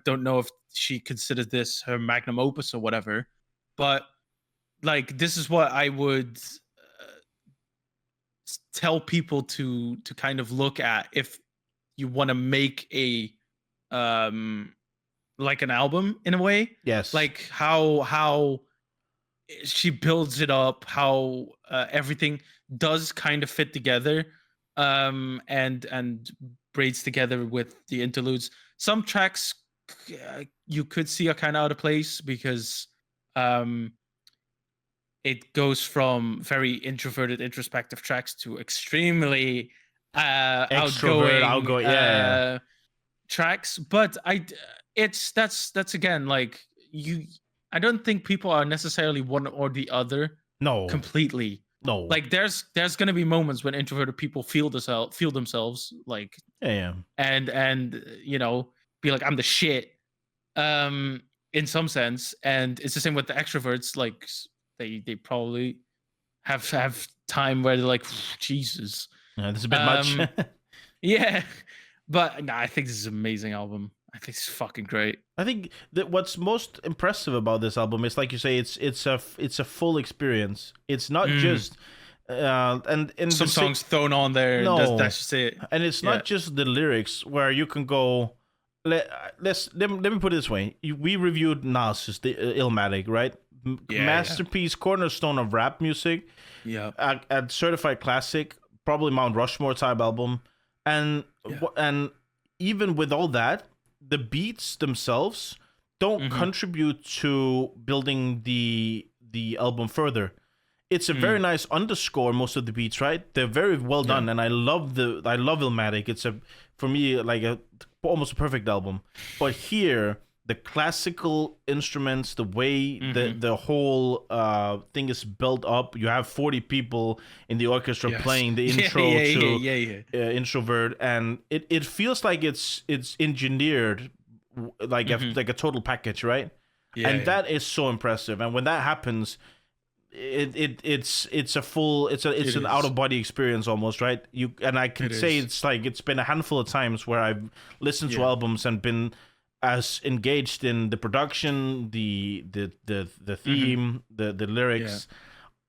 don't know if she considers this her magnum opus or whatever, but like this is what I would tell people to kind of look at if you want to make a like an album in a way. Yes. Like how she builds it up, how everything does kind of fit together, and braids together with the interludes. Some tracks you could see are kind of out of place because it goes from very introverted, introspective tracks to extremely outgoing tracks. But that's again like I don't think people are necessarily one or the other. No, completely. No, like there's gonna be moments when introverted people feel themselves like and you know be like I'm the shit in some sense, and it's the same with the extroverts. Like they probably have time where they're like Jesus, this is a bit much. But no, I think this is an amazing album. I think it's fucking great. I think that what's most impressive about this album is, like you say, it's a full experience. It's not just and some songs thrown on there. No, that's just it. And it's not just the lyrics where you can go. Let me put it this way: we reviewed Nas's the Illmatic, right? Masterpiece, cornerstone of rap music. Yeah, a certified classic, probably Mount Rushmore type album, and even with all that, the beats themselves don't contribute to building the album further. it's a very nice underscore. Most of the beats, right? They're very well done, and I love Illmatic. It's for me like almost a perfect album. But here, the classical instruments, the way the whole thing is built up. You have 40 people in the orchestra playing the intro to Introvert, and it feels like it's engineered like a total package, right? And that is so impressive. And when that happens, it's an out of body experience almost, right? I can say it's like it's been a handful of times where I've listened to albums and been as engaged in the production, the theme, the lyrics.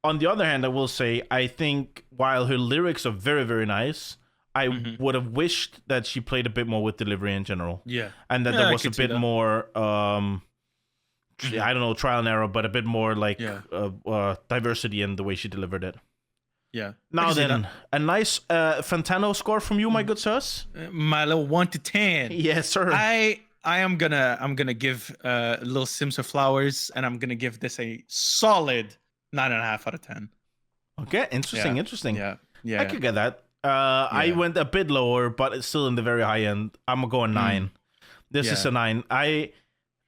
On the other hand, I will say I think while her lyrics are very, very nice, I would have wished that she played a bit more with delivery in general. Yeah. And that there was a bit more I don't know, trial and error, but a bit more like diversity in the way she delivered it. Yeah. Now then, a nice Fantano score from you, my good sirs. My little 1 to 10. Yes, sir. I'm gonna give Little Simz her flowers, and I'm gonna give this a solid 9.5 out of 10. Okay, interesting. Yeah. I could get that. I went a bit lower, but it's still in the very high end. I'm gonna go a 9. This is a 9. I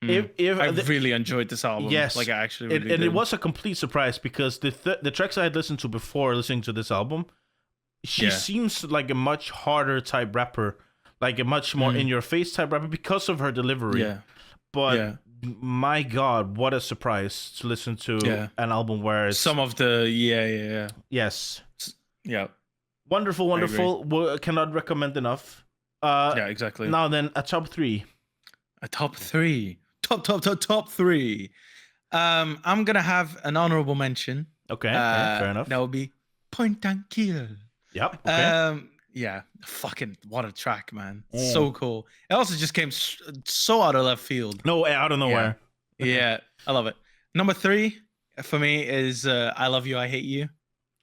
really enjoyed this album. Yes, like I actually really and did. it was a complete surprise because the tracks I had listened to before listening to this album, she seems like a much harder type rapper, like a much more in your face type rapper because of her delivery. Yeah, but my God, what a surprise to listen to an album where it's some of the yes, wonderful. Cannot recommend enough. Exactly. Now then, a top 3. A top 3. Top 3. I'm gonna have an honorable mention. Okay, fair enough. That would be Point and Kill. Yep. Okay. Fucking what a track, man. So cool. It also just came so out of left field. No, out of nowhere. Yeah, I love it. Number 3 for me is I Love You, I Hate You.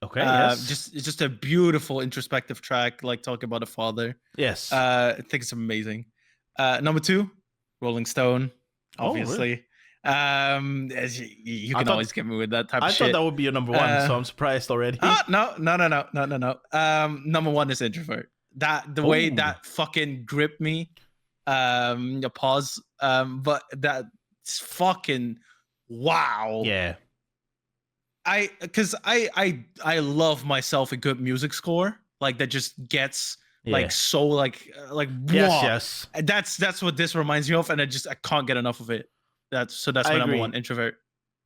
Okay. Yes. It's just a beautiful introspective track, like talking about a father. Yes. I think it's amazing. Number 2, Rolling Stone, obviously. As you can always get me with that type of shit. I thought that would be your number 1, so I'm surprised already. No. Number 1 is Introvert. The way that fucking gripped me. Pause. But that's fucking wow. Yeah. Because I love myself a good music score, like that just gets like so like yes. That's what this reminds me of, and I can't get enough of it. That's my number 1, Introvert.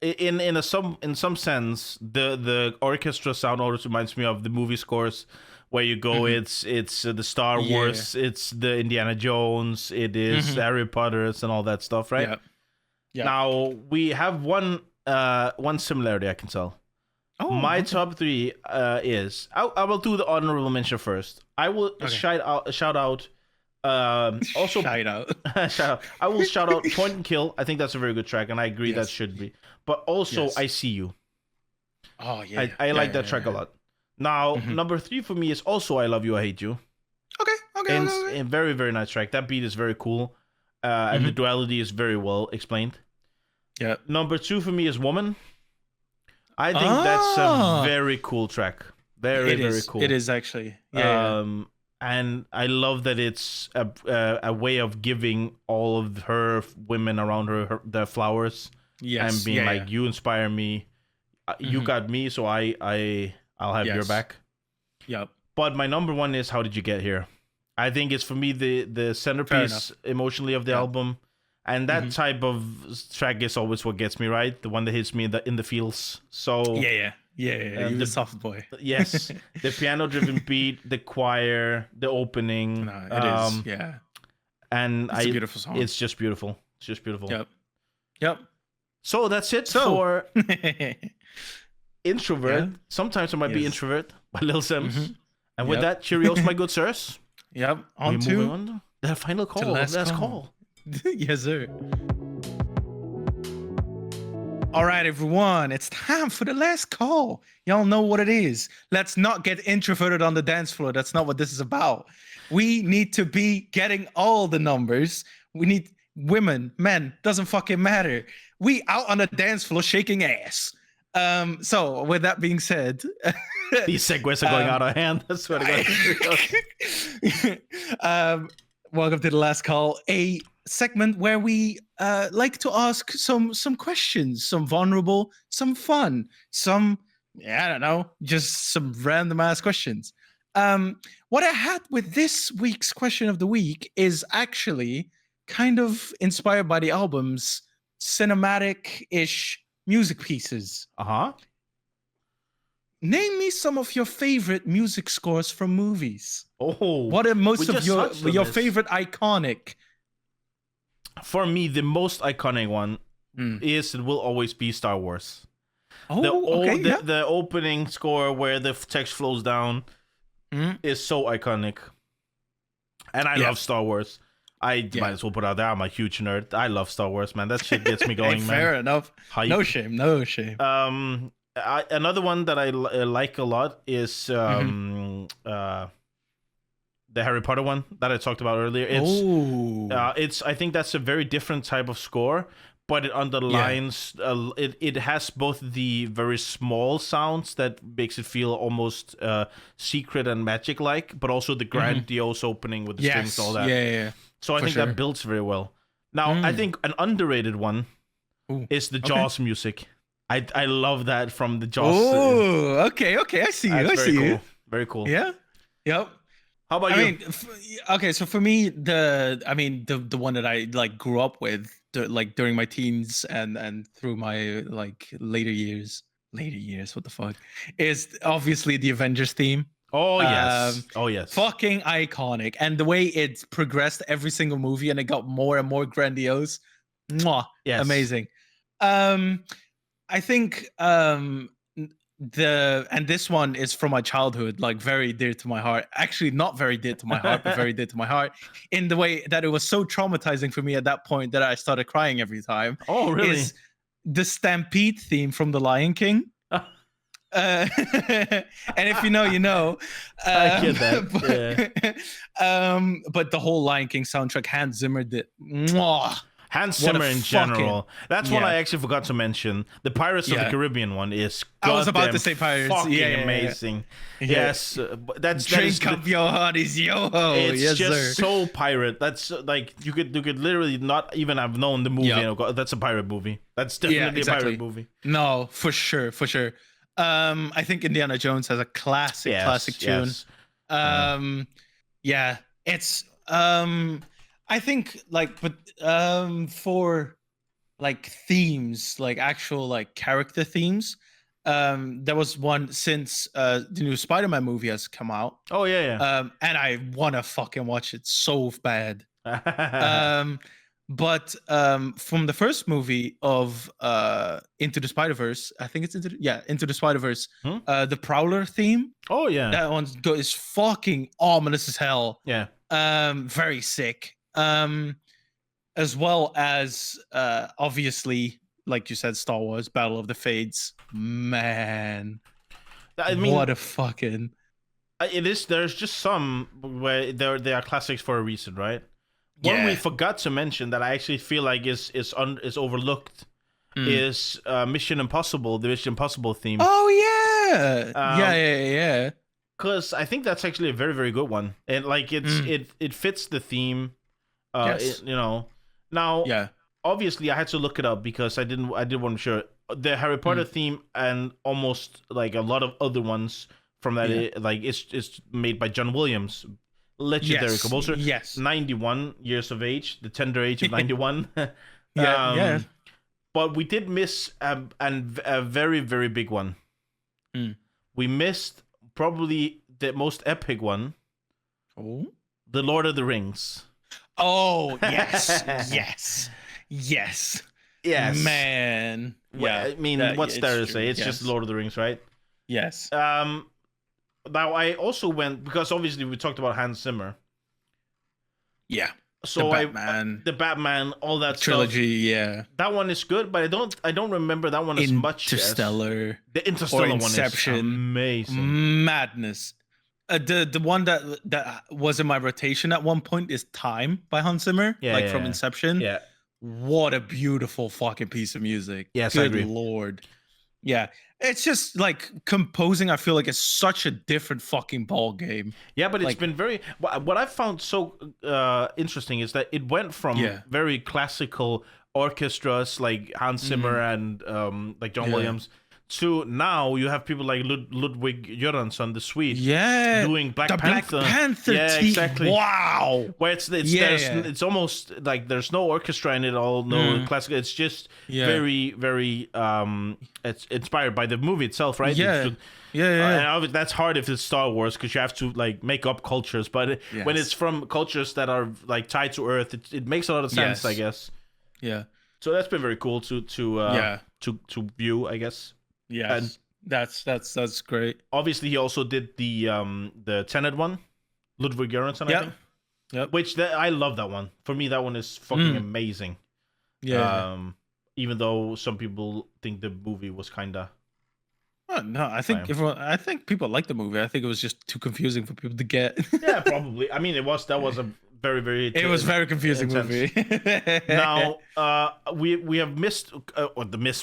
In some sense, the orchestra sound always reminds me of the movie scores where you go. It's the Star Wars, it's the Indiana Jones, it is Harry Potter's and all that stuff, right? Yeah. Now we have one similarity I can tell. My top 3 is I will do the honorable mention first. I will shout out. Also, shout out. I will shout out Point and Kill. I think that's a very good track, and I agree that should be. But also, I See You. Oh yeah, I like that track a lot. Now, number 3 for me is also I Love You, I Hate You. Okay. A very, very nice track. That beat is very cool, and the duality is very well explained. Yeah. Number 2 for me is Woman. I think that's a very cool track. Very cool. It is actually. And I love that it's a way of giving all of her women around her their flowers. Yes. And being like, you inspire me. You got me, so I'll have your back. Yep. But my number 1 is How Did You Get Here? I think it's for me the centerpiece emotionally of the album. And that type of track is always what gets me, right? The one that hits me in the feels. So yeah. You're the soft boy. Yes, the piano-driven beat, the choir, the opening. No, it is. Yeah, and it's a beautiful song. It's just beautiful. It's just beautiful. Yep. So that's it for Introvert. Sometimes I might be Introvert by Little Simz. And with that, cheerios, my good sirs. Yep. On to the final call. Last call. Yes, sir. All right, everyone. It's time for the last call. Y'all know what it is. Let's not get introverted on the dance floor. That's not what this is about. We need to be getting all the numbers. We need women, men, doesn't fucking matter. We out on the dance floor shaking ass. So with that being said, These segues are going out of hand. I swear to God. Welcome to the last call, a segment where we like to ask some questions, some vulnerable, some fun, some I don't know, just some random ass questions. What I had with this week's question of the week is actually kind of inspired by the album's cinematic-ish music pieces. Uh-huh. Name me some of your favorite music scores from movies. Oh, what are most of your favorite iconic? For me, the most iconic one is it will always be Star Wars. The opening score where the text flows down is so iconic. And I love Star Wars. I might as well put out there, I'm a huge nerd. I love Star Wars, man. That shit gets me going, man. Fair enough. Hype. No shame. Another one that I like a lot is the Harry Potter one that I talked about earlier. It's I think that's a very different type of score, but it underlines it has both the very small sounds that makes it feel almost secret and magic like, but also the grandiose opening with the strings and all that. Yeah. So I think that builds very well. Now I think an underrated one is the Jaws music. I love that from the Jaws. Oh, okay. I see you. Very cool. Yeah. Yep. How about you? Okay. So for me, the one that I like grew up with, like during my teens and through my like later years. What the fuck? Is obviously the Avengers theme. Oh yes. Fucking iconic, and the way it progressed every single movie, and it got more and more grandiose. Mwah. Yes. Amazing. I think this one is from my childhood, like very dear to my heart. Actually, not very dear to my heart, but very dear to my heart, in the way that it was so traumatizing for me at that point that I started crying every time. Oh, really? Is the Stampede theme from The Lion King. And if you know, you know. I get that. But the whole Lion King soundtrack, Hans Zimmer did. Mwah. Hans Zimmer in general. That's one I actually forgot to mention. The Pirates of the Caribbean one is. I was about to say Pirates. Fucking amazing. Yes, that's drink up your hearties, yo ho. It's just so pirate. That's like you could literally not even have known the movie. That's a pirate movie. That's definitely a pirate movie. No, for sure. I think Indiana Jones has a classic tune. Yes. It's I think like, but for like themes, like actual like character themes, there was one since the new Spider-Man movie has come out. Oh yeah. And I wanna fucking watch it so bad. But from the first movie of Into the Spider-Verse, I think it's Into the Spider-Verse, the Prowler theme. Oh yeah, that one is fucking ominous as hell. Yeah, very sick. As well as obviously, like you said, Star Wars: Battle of the Fates. Man, I mean, what a fucking. It is. There's just some where they are classics for a reason, right? One we forgot to mention that I actually feel like is overlooked is Mission Impossible, the Mission Impossible theme. Oh yeah, yeah. Because I think that's actually a very, very good one, and like it fits the theme. Yes. Now obviously I had to look it up because I did want to show the Harry Potter theme and almost like a lot of other ones from that. It's made by John Williams. Legendary composer. Yes. 91 years of age, the tender age of 91. But we did miss a very, very big one. We missed probably the most epic one. Oh, The Lord of the Rings. Oh, yes. Yes. Man. Yeah. I mean, what's there to say? It's just Lord of the Rings, right? Yes. Now, I also went, because obviously we talked about Hans Zimmer. Yeah. So the Batman, all that trilogy, stuff. That one is good, but I don't remember that one as much as the Interstellar one is amazing. Madness. The one that was in my rotation at one point is Time by Hans Zimmer, from Inception. Yeah. What a beautiful fucking piece of music. Yes, Good I agree. Lord. Yeah, it's just like composing. I feel like it's such a different fucking ball game. Yeah, but it's Like- been very. What I found so interesting is that it went from very classical orchestras like Hans Zimmer and like John Williams to now you have people like Ludwig Göransson, the Swede, doing Black Panther. Black Panther. Yeah, exactly. Wow. Where it's almost like there's no orchestra in it all, no classical. It's just very it's inspired by the movie itself, right? Yeah. And that's hard if it's Star Wars because you have to like make up cultures. But when it's from cultures that are like tied to Earth, it makes a lot of sense, I guess. Yeah. So that's been very cool to view, I guess. Yeah. And that's great. Obviously, he also did the Tenet one, Ludwig Göransson, I think. Yep. Which I love that one. For me, that one is fucking amazing. Yeah. Even though some people think the movie was kinda. No, I think people like the movie. I think it was just too confusing for people to get. Yeah, probably. I mean, that was a very, very. It was very confusing movie. Now, we have missed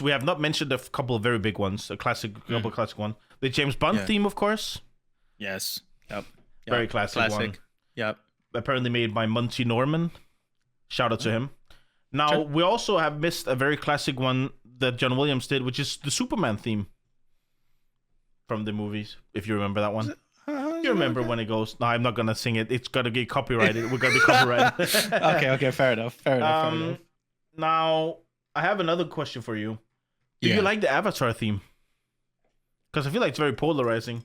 we have not mentioned a couple of very big ones. A classic one. The James Bond theme, of course. Yes. Yep. Very classic one. Yep. Apparently made by Monty Norman. Shout out to him. Now, we also have missed a very classic one that John Williams did, which is the Superman theme from the movies, if you remember that one. You remember when it goes, no, I'm not going to sing it. It's got to get copyrighted. We're going to be copyrighted. Okay, fair enough. Now, I have another question for you. Do you like the Avatar theme? Because I feel like it's very polarizing.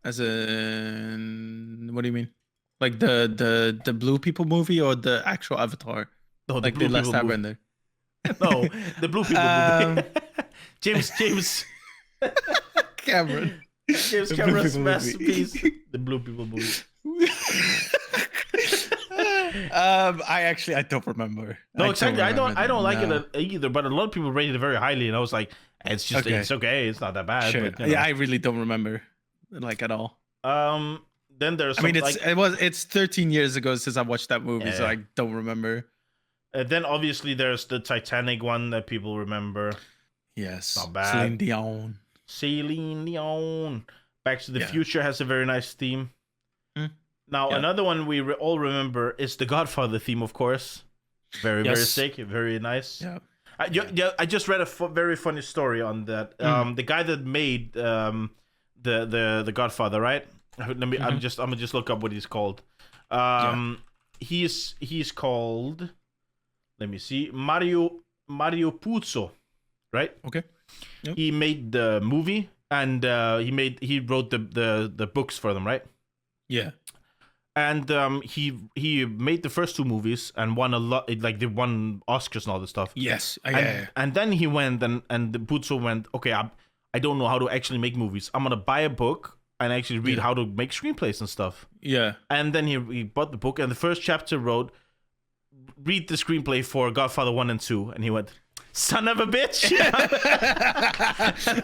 As in, what do you mean? Like the Blue People movie or the actual Avatar? No, like the last Airbender. No, the Blue People movie. James Cameron. James Cameron's masterpiece, the Blue People movie. I don't remember. No, exactly. I don't like it either, but a lot of people rated it very highly, and I was like, it's just it's okay. It's not that bad. Sure. But, you know. I really don't remember, like at all. Then there's. It's 13 years ago since I watched that movie, so I don't remember. Then obviously there's the Titanic one that people remember. Yes, not bad. Celine Dion. Back to the Future has a very nice theme. Now, another one we all remember is the Godfather theme, of course. Very sick, very nice. Yeah. I just read a very funny story on that. The guy that made the Godfather, right? I'm gonna just look up what he's called. He's called. Let me see, Mario Puzo, right? Okay. Yep. He made the movie and he wrote the books for them, right? Yeah. And he made the first two movies and won a lot, like they won Oscars and all this stuff. Yes. And then he went and the Puzo went, okay, I don't know how to actually make movies. I'm gonna buy a book and actually read how to make screenplays and stuff. Yeah. And then he bought the book and the first chapter wrote, read the screenplay for Godfather 1 and 2, and he went, son of a bitch.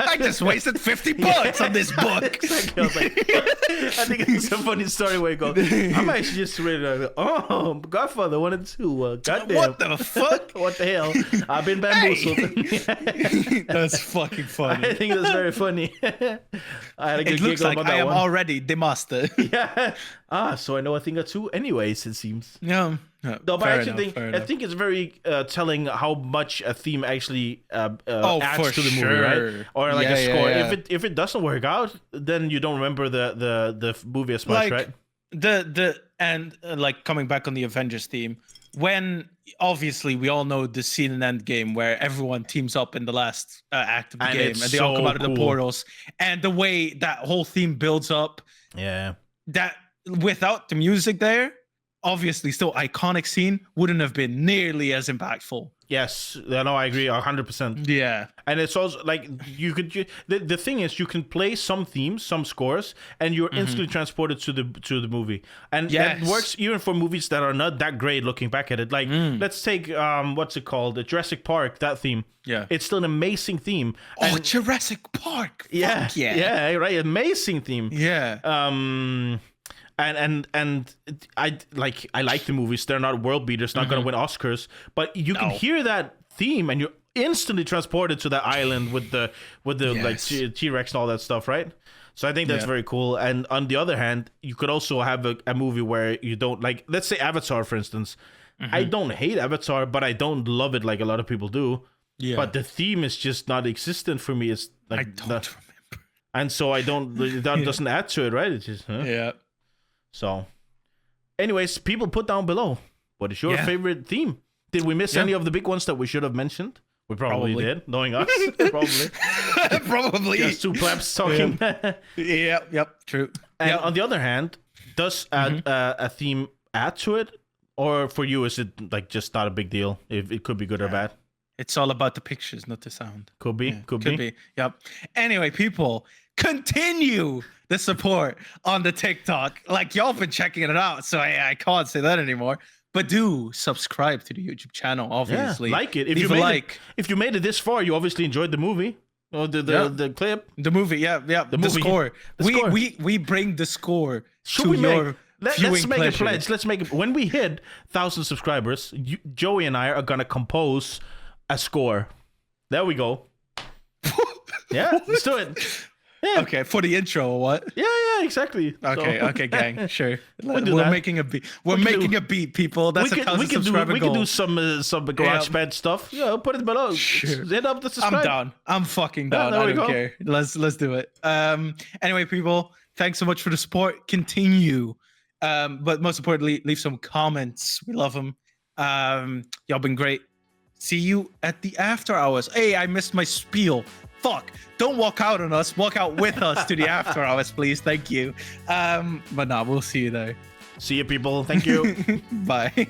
I just wasted 50 bucks on this book. Exactly. I was like, I think it's a funny story where you go, I'm actually just ready to go, Godfather 1 and 2. Goddamn. What the fuck? What the hell? I've been bamboozled. That's fucking funny. I think that's very funny. I had a good it looks giggle like about I that am one. already the master. Yeah. So I know a thing or two anyways, it seems. Yeah. No, but I think it's very telling how much a theme actually adds to the movie, right? Or like a score. Yeah. If it doesn't work out, then you don't remember the movie as much, right? Like coming back on the Avengers theme, when obviously we all know the scene in Endgame where everyone teams up in the last act of the game and they all come out of the portals, and the way that whole theme builds up. Yeah. That without the music there, obviously still iconic scene, wouldn't have been nearly as impactful. Yes, no, I agree 100%. Yeah. And it's also like the thing is you can play some themes, some scores, and you're instantly transported to the movie. And that works even for movies that are not that great looking back at it. Like let's take what's it called? The Jurassic Park, that theme. Yeah. It's still an amazing theme. And Jurassic Park. Yeah. Fuck yeah. Yeah, right. Amazing theme. Yeah. And I like the movies. They're not world beaters, not gonna win Oscars, but you can hear that theme and you're instantly transported to that island with the like T-Rex and all that stuff, right? So I think that's very cool. And on the other hand, you could also have a movie where you don't like, let's say Avatar, for instance. I don't hate Avatar, but I don't love it like a lot of people do. Yeah. But the theme is just not existent for me. It's like I don't remember. And so I don't, that doesn't add to it, right? It's just, Yeah. So, anyways, people put down below, what is your favorite theme? Did we miss any of the big ones that we should have mentioned? We probably did, knowing us. Probably. Probably. Just two plebs talking. Yep, true. And on the other hand, does a theme add to it? Or for you, is it like just not a big deal? If it could be good or bad? It's all about the pictures, not the sound. Could be. Could be. Yep. Anyway, people, continue the support on the TikTok. Like, y'all been checking it out, so I can't say that anymore. But do subscribe to the YouTube channel, obviously. Yeah, like it. If you made it this far, you obviously enjoyed the movie. Or the clip. The movie, the score. We bring the score to your Let's make a pledge. Let's make it. When we hit 1,000 subscribers, Joey and I are gonna compose a score. There we go. Yeah, let's do it. Yeah. Okay, for the intro or what? Yeah, exactly. Okay, gang. Sure. We're making a beat. We're making a beat, people. That's a 1,000 subscriber goal. We can do some GarageBand stuff. Yeah, put it below. Sure. Hit up the subscribe. I'm down. I'm fucking down. I don't care. Let's do it. Anyway, people, thanks so much for the support. Continue. But most importantly, leave some comments. We love them. Y'all been great. See you at the after hours. Hey, I missed my spiel. Fuck. Don't walk out on us. Walk out with us to the after hours, please. Thank you. But we'll see you there. See you, people. Thank you. Bye.